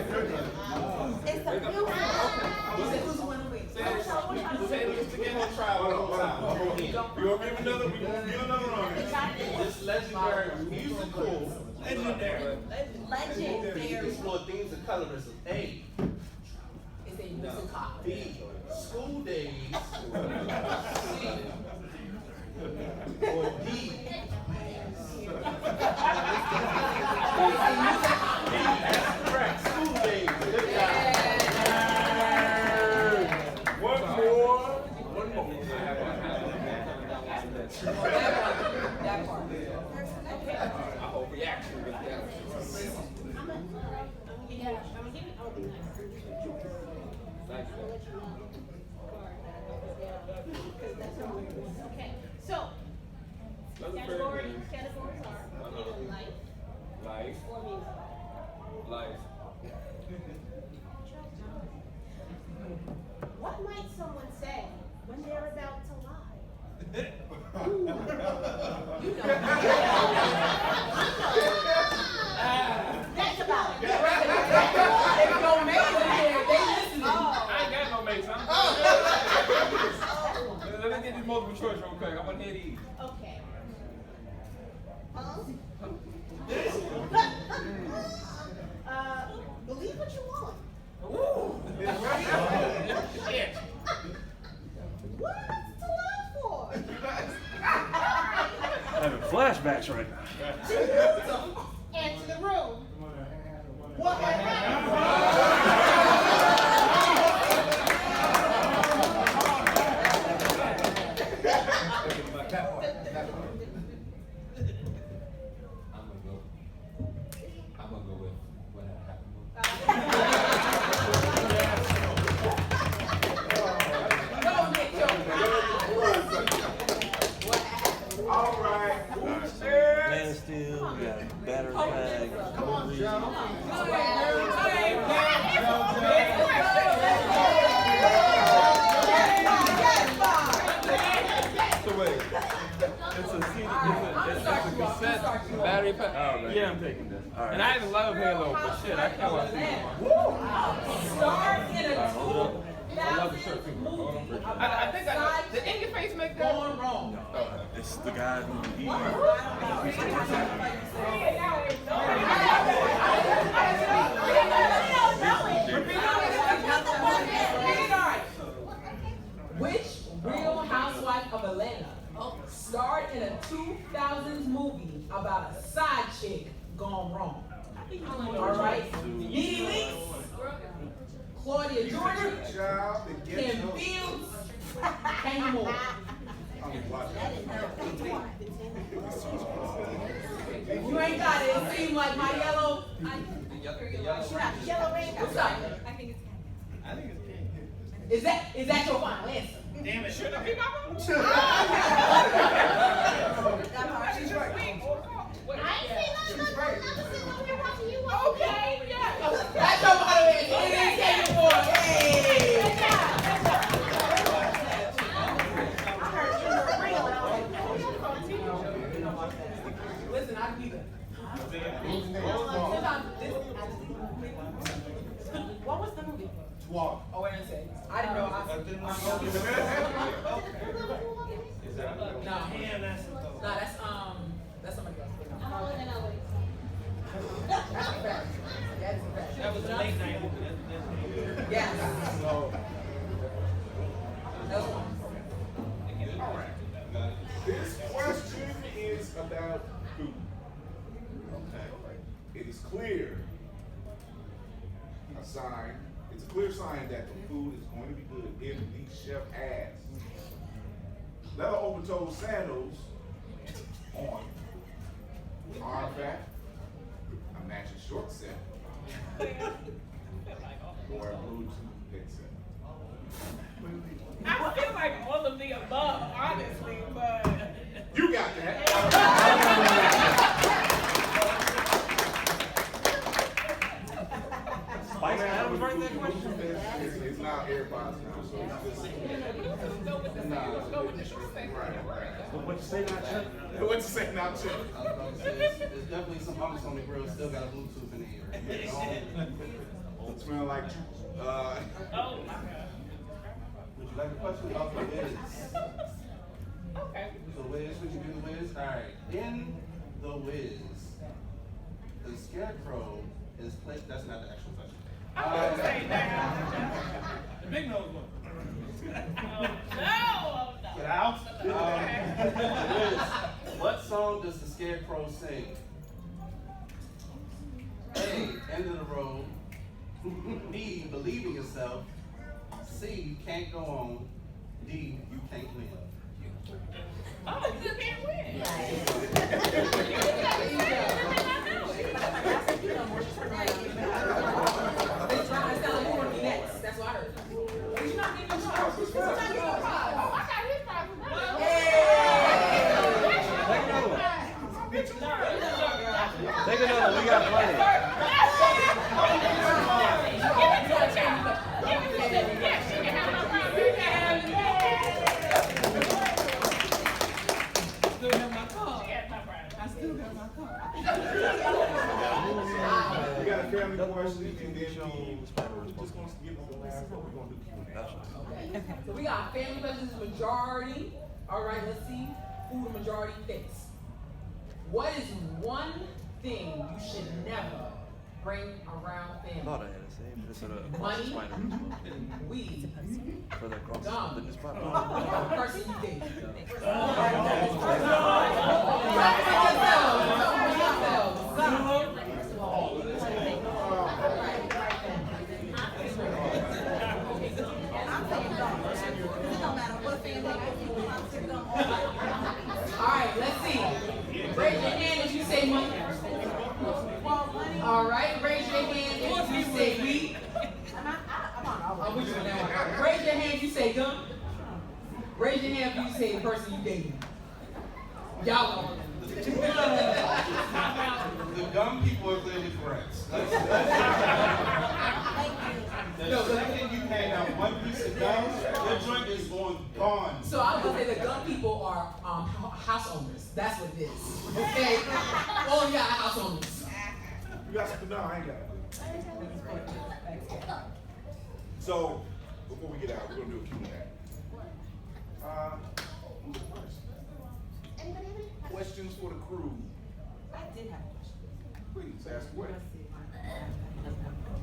It's a beautiful. Who's winning wings? Say this again. Try one more time. You gonna give another? We gonna give another one. This legendary musical Legendary. explored themes of colorism. A, It's a musical. B, School Days, C, or D. That's correct. School Days. Good job. One more. That part. I hope reaction with that. Okay, so categories are life Life. or music. Life. What might someone say when they're about to lie? That's about it. If no mates in here, they listening. I ain't got no mates. Let me get these multiple choice real quick. I'm gonna hit these. Okay. Believe what you want. Shit. What else to lie for? I'm having flashbacks right now. And Batter bag. Come on, Joe. So wait, it's a CD, it's a cassette battery pack. Yeah, I'm taking this. Alright. And I didn't love Halo, but shit, I can't watch it. Start in a I love the shirt too. I think did In Your Face make that? going wrong. It's the guy who Which Real Housewife of Atlanta starred in a 2000s movie about a side chick gone wrong? All right. Nene Leakes, Claudia Jordan, Kim Fields, Kane Moore. You ain't got it. It seems like my yellow. What's up? I think it's Is that your final answer? Damn it, shouldn't it be my phone? She's right. Okay, yeah. That's your final answer. It is Kane Moore. Hey. Listen, I can either. What was the movie? Walk. Oh, wait a second. I didn't know. No, that's somebody else. That's a fact. That is a fact. That was the late night. Yes. That's one. All right. This question is about food. Okay. It is clear it's a clear sign that the food is going to be good if the chef adds leather open-toed sandals on, arm fat, a matching short set, or a Bluetooth headset. I feel like all of the above, honestly, but You got that. Spice Adams right that question? It's now AirPods now, so it's just. Right. What you say now, Chuck? What you say now, Chuck? I was about to say, there's definitely some hummus on the grill still got a Bluetooth in here. Don't smell like you. oh my god. Would you like a question about the Wiz? Okay. The Wiz, would you do the Wiz? Alright, in the Wiz, the Scarecrow is placed, that's not the actual question. I was gonna say that. The big nose one. No. Get out. Wiz, what song does the Scarecrow sing? A, End of the Road. B, Believe in Yourself. C, Can't Go On. D, You Can't Win. Oh, you can't win. That's what I heard. Did you not give me a Oh, I got his prize. Take another one. Take another one. We got plenty. We got a family question, and then we're just going to give them the last one. We're going to do Q&A. Okay. So we got family questions, majority. All right, let's see who the majority thinks. What is one thing you should never bring around I family? thought I had the same. It's a Money, spider. weed, For the cross. gum, The new spider. person you date. Alright, let's see. Raise your hand if you say money. Alright, raise your hand if you say weed. I'm with you on that one. Raise your hand if you say gum. Raise your hand if you say the person you dating. Y'all know. The gum people are clearly correct. The second you hand out one piece of gum, your joint is gone. So I was gonna say the gun people are house owners. That's what it is. Okay. Oh yeah, house owners. You got some? No, I ain't got it. So, before we get out, we're gonna do a Q&A. Who's first? Questions for the crew. I did have a question. Please ask away.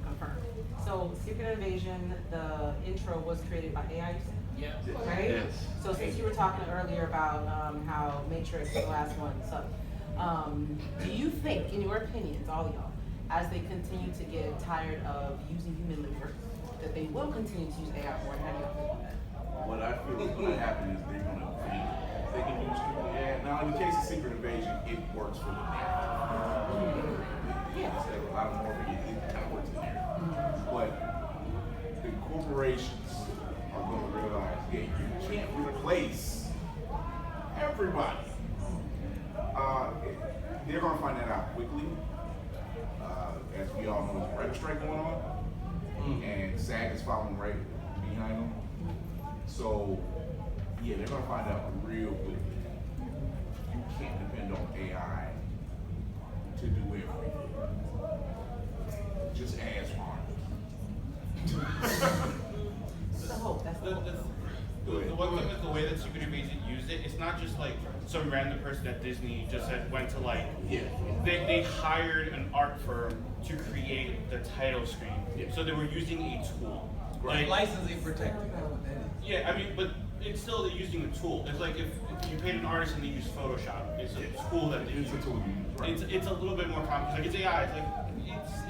Confirmed. So, Secret Invasion, the intro was created by AI, you said? Yeah. Right? Yes. So, since you were talking earlier about how Matrix, the last one, so, do you think, in your opinions, all of y'all, as they continue to get tired of using human labor, that they will continue to use AI more? How do y'all feel about that? What I feel is going to happen is they're going to they can use strictly AI. Now, in the case of Secret Invasion, it works for the narrative. Instead of a lot of more, it kind of works in the narrative. But the corporations are going to realize, yeah, you can't replace everybody. They're going to find that out quickly. As we all know, there's a writer strike going on, and SAG is following right behind them. So, yeah, they're going to find out real quickly. You can't depend on AI to do everything. Just ask Arnold. That's the hope. That's the hope. The one thing with the way that Secret Invasion used it, it's not just like some random person at Disney just went to like, they hired an art firm to create the title screen. So they were using a tool. Like, licensing protected. Yeah, I mean, but it's still they're using a tool. It's like if you paid an artist and they use Photoshop, it's a tool that they use. It's a tool. Right. It's a little bit more complex. Like it's AI. It's like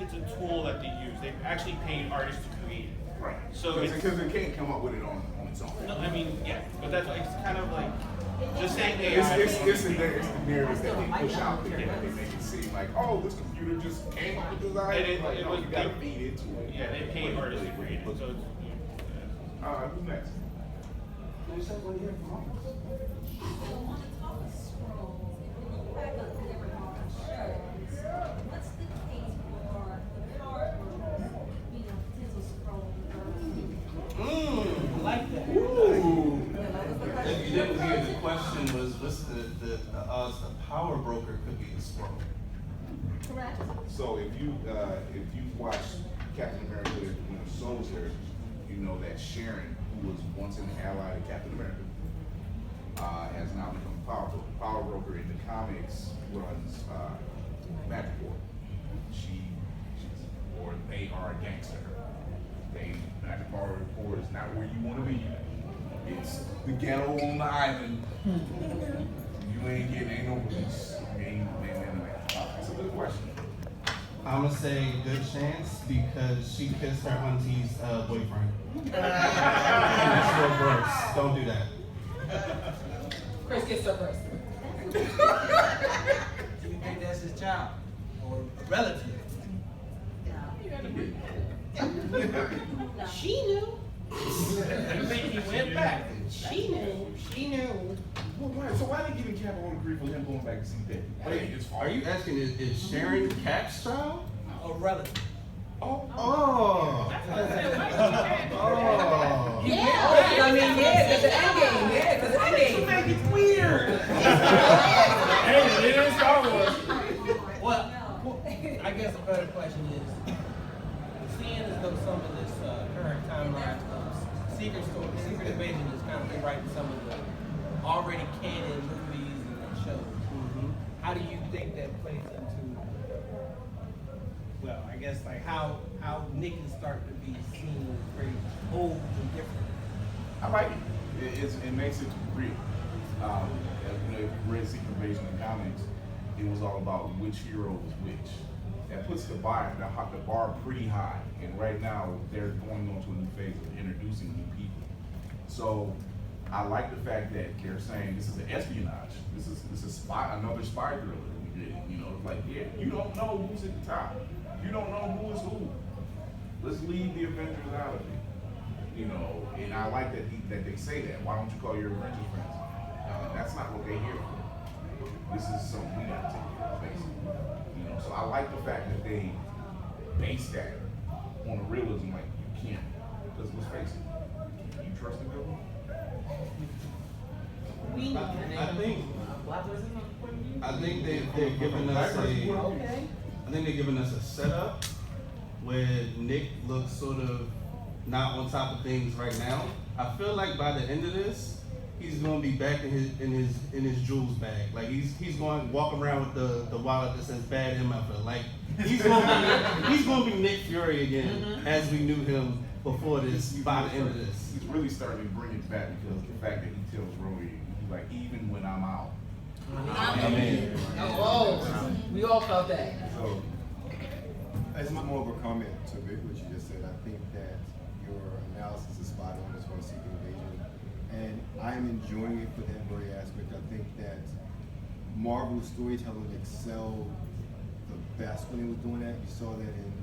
it's a tool that they use. They actually paid artists to create it. Right. So because it can't come up with it on its own. No, I mean, yeah, but that's like, it's kind of like just saying AI. It's the narrative that they push out there. That they make it seem like, oh, this computer just came up with this idea. Like, no, you gotta feed into it. Yeah, they pay artists to create it. So it's, who's next? There's someone here from What's the case for the card being a potential scroll? I like that. If you didn't hear, the question was, what's the odds the power broker could be the scroll? Correct. So if you watch Captain America: The Winter Soldier, you know that Sharon, who was once an ally to Captain America, has now become a power broker. Power broker in the comics runs Madripoor. Or they are a gangster. Madripoor is not where you want to be. It's the ghetto on the island. You ain't no police. That's a good question. I'm gonna say good chance because she kissed her auntie's boyfriend. And that's real gross. Don't do that. Chris gets her first. Do you think that's his child or a relative? She knew. He went back. She knew. She knew. So why are they giving Cap all the grief for him going back to see Betty? Wait, are you asking, is Sharon Cap's child? A relative. Oh. Yeah. I mean, yeah, because the end game. Yeah, because the end game. Make it weird. Hey, it is Star Wars. Well, I guess a better question is, seeing as though some of this current timeline of Secret Invasion is kind of rewriting some of the already canon movies and shows. How do you think that plays into, well, I guess like how Nick is starting to be seen very old and different? I like it. It makes it real. If you read Secret Invasion in comics, it was all about which hero was which. That puts the bar pretty high. And right now, they're going on to a new phase of introducing new people. So I like the fact that they're saying this is an espionage. This is another spy thriller that we did. You know, it's like, yeah, you don't know who's at the top. You don't know who is who. Let's leave the Avengers out of it. You know, and I like that they say that. Why don't you call your Avengers friends? That's not what they're here for. This is something we got to take care of, basically. You know, so I like the fact that they base that on a realism like you can't. Because let's face it, can you trust the government? I think they're giving us a setup where Nick looks sort of not on top of things right now. I feel like by the end of this, he's gonna be back in his jewels bag. Like he's going to walk around with the wallet that says bad MFL. Like he's gonna be Nick Fury again as we knew him before this. By the end of this, he's really starting to bring it back because the fact that he tells Rory, like, even when I'm out. Amen. Oh, we all felt that. So, as more of a comment to Vic, what you just said, I think that your analysis is spot on as far as Secret Invasion, and I am enjoying it for that very aspect. I think that Marvel's storytelling excelled the best when it was doing that. You saw that in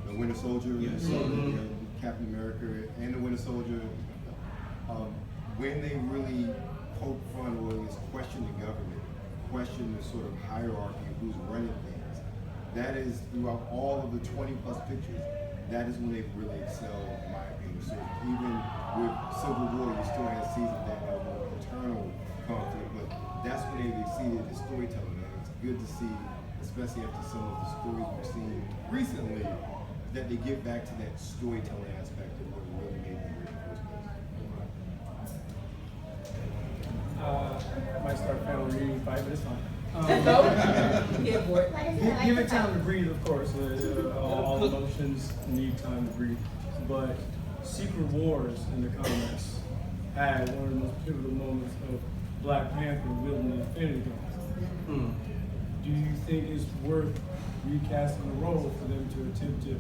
the Winter Soldier, you saw that in Captain America and the Winter Soldier. When they really poke fun or question the government, question the sort of hierarchy of who's running things, that is throughout all of the 20 plus pictures, that is when they've really excelled, in my opinion. So even with Civil War, you still had seasons that have more internal conflict, but that's when they've exceeded the storytelling. And it's good to see, especially after some of the stories we've seen recently, that they get back to that storytelling aspect of what really made them great in the first place. I might start a family reunion fight, but it's fine. Give it time to breathe, of course. All emotions need time to breathe. But Secret Wars in the comics had one of the most pivotal moments of Black Panther wielding the Infinity Gauntlet. Do you think it's worth recasting the role for them to attempt to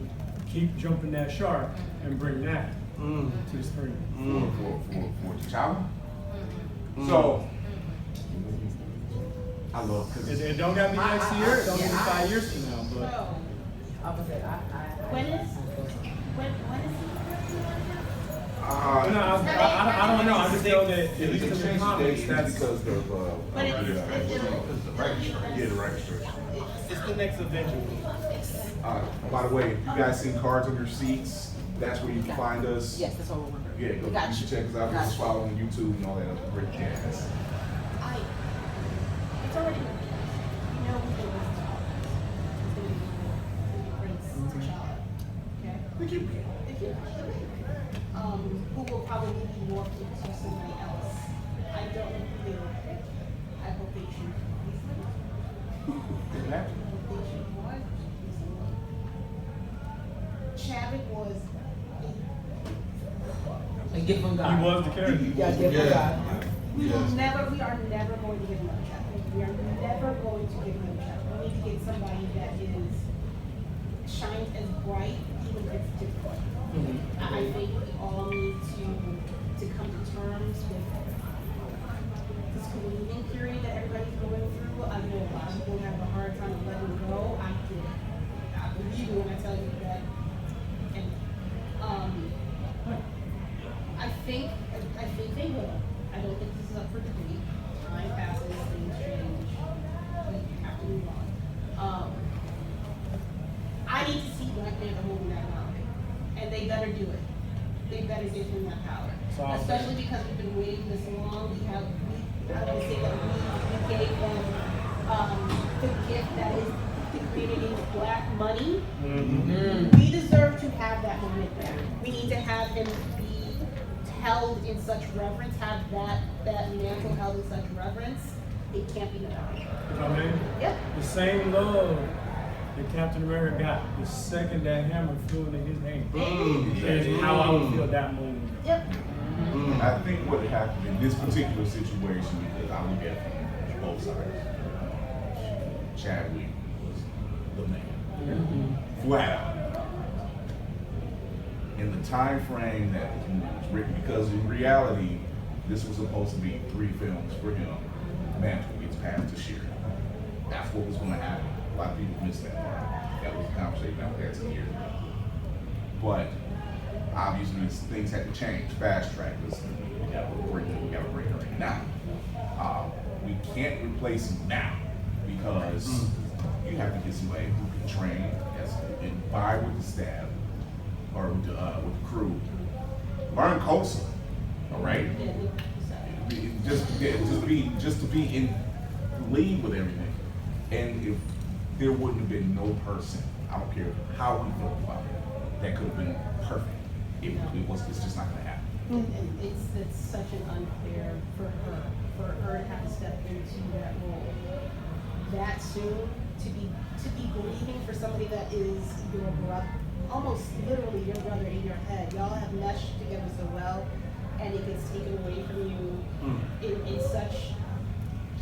keep jumping that shark and bring that to the screen? For T'Challa? So, I love because it don't got to be next year. It don't got to be 5 years from now. But when is I don't know. I just know that at least in the comics, that's because of the registration. It's the next Avenger. By the way, if you guys see cards on your seats, that's where you can find us. Yes, that's what we're working. Yeah, you should check us out. Just follow on YouTube and all that other great jazz. It's already, you know, who the rest of Prince T'Challa. Okay? Who will probably be more into somebody else. I don't know who they will pick. I hope they choose Chadwick was a gift from God. He was the character. Yeah, gift from God. We are never going to give him a Chadwick. We are never going to give him a Chadwick. We need to get somebody that shines as bright, even if it's difficult. I think we all need to come to terms with this grieving period that everybody's going through. I know a lot of people have a hard time letting go. I believe you when I tell you that. And I think they will. I don't think this is up for debate. Time passes, things change. We have to move on. I need to see Black Panther holding that power, and they better do it. They better give him that power, especially because we've been waiting this long. I want to say that we gave them the gift that is the community of Black money. We deserve to have that moment back. We need to have him be held in such reverence, have that mantle held in such reverence. It can't be denied. You know what I mean? Yep. The same love that Captain America got the second that hammer flew into his hand. Is how I would feel that moment. Yep. I think what happened in this particular situation, because I look at it from both sides, Chadwick was the man. Flat out. In the time frame that was written, because in reality, this was supposed to be 3 films for him. Mantle gets passed to Shiri. That's what was going to happen. A lot of people missed that part. That was a conversation that we had some years ago. But obviously, things had to change. Fast track. Listen, we got to bring her in now. we can't replace him now because you have to get somebody who can train and vibe with the staff or with the crew. Learn Kosa, all right? Just to be in lead with everything. And if there wouldn't have been no person, I don't care how we felt about it, that could have been perfect. It's just not gonna happen. And it's such an unfair for her to have to step into that role that soon, to be grieving for somebody that is your brother, almost literally your brother in your head. Y'all have meshed together so well, and it gets taken away from you in such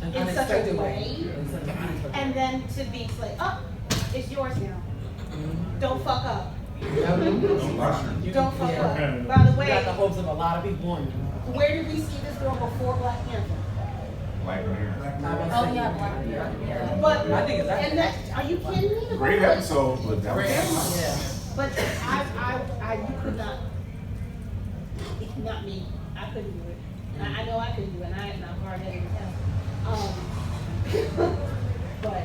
a way. And then to be like, oh, it's yours now. Don't fuck up. Don't fuck up. By the way, you got the hopes of a lot of people on you. Where did we see this girl before Black Panther? Black Panther. Oh yeah, Black Panther. But I think it's and that, are you kidding me? Great episode, but that was But you could not. Not me. I couldn't do it. I know I couldn't do it. And I am not hard-headed as hell. But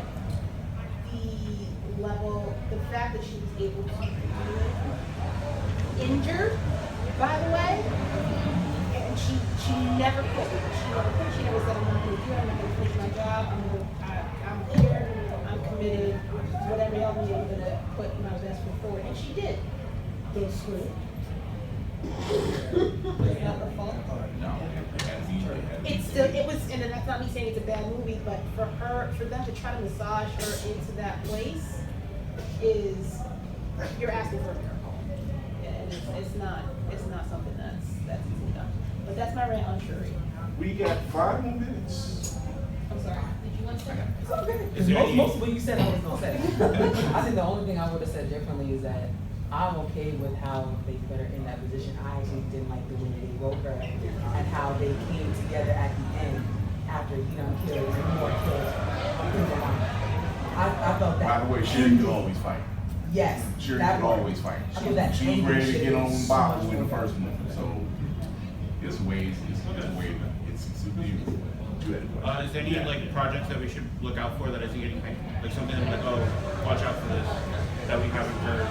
the fact that she was able to do it, injured, by the way, and she never quit. She never said, I'm not going to do it, I'm not going to finish my job, I'm here, I'm committed, whatever y'all need, I'm going to put my best foot forward. And she did. Don't screw it. It's not her fault. It's still, it was, and that's not me saying it's a bad movie, but for them to try to massage her into that place is, you're asking for a miracle. And it's not something that's easy done. But that's my rant on Shuri. We got 5 more minutes. I'm sorry, did you want to say that? It's okay. Most of what you said, I was going to say. I think the only thing I would have said differently is that I'm okay with how they put her in that position. I actually didn't like the way they wrote her and how they came together at the end after he done killed more kills. I felt that. By the way, Shuri could always fight. Yes. Shuri could always fight. She was ready to get on Bob in the first one. So it's ways, it's beautiful. Is there any like projects that we should look out for that isn't getting hyped? Like something like, oh, watch out for this that we haven't heard.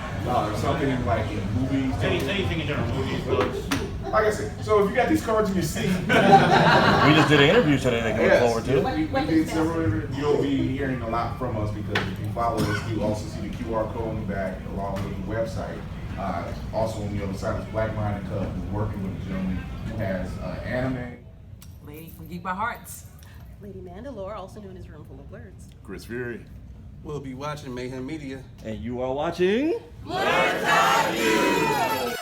Something like in movies. Anything in general, movies, books. Like I said, so if you got these cards in your seat, we just did an interview today they can look forward to. We did several interviews. You'll be hearing a lot from us because if you follow us, you also see the QR code on the back along with the website. Also on the other side is Black Minded Cub, who's working with a gentleman who has anime. Lady from Geek by Hearts. Lady Mandalore, also known as Room Full of Blurs. Chris Fury. We'll be watching Mayhem Media. And you are watching Blerd'S Eyeview.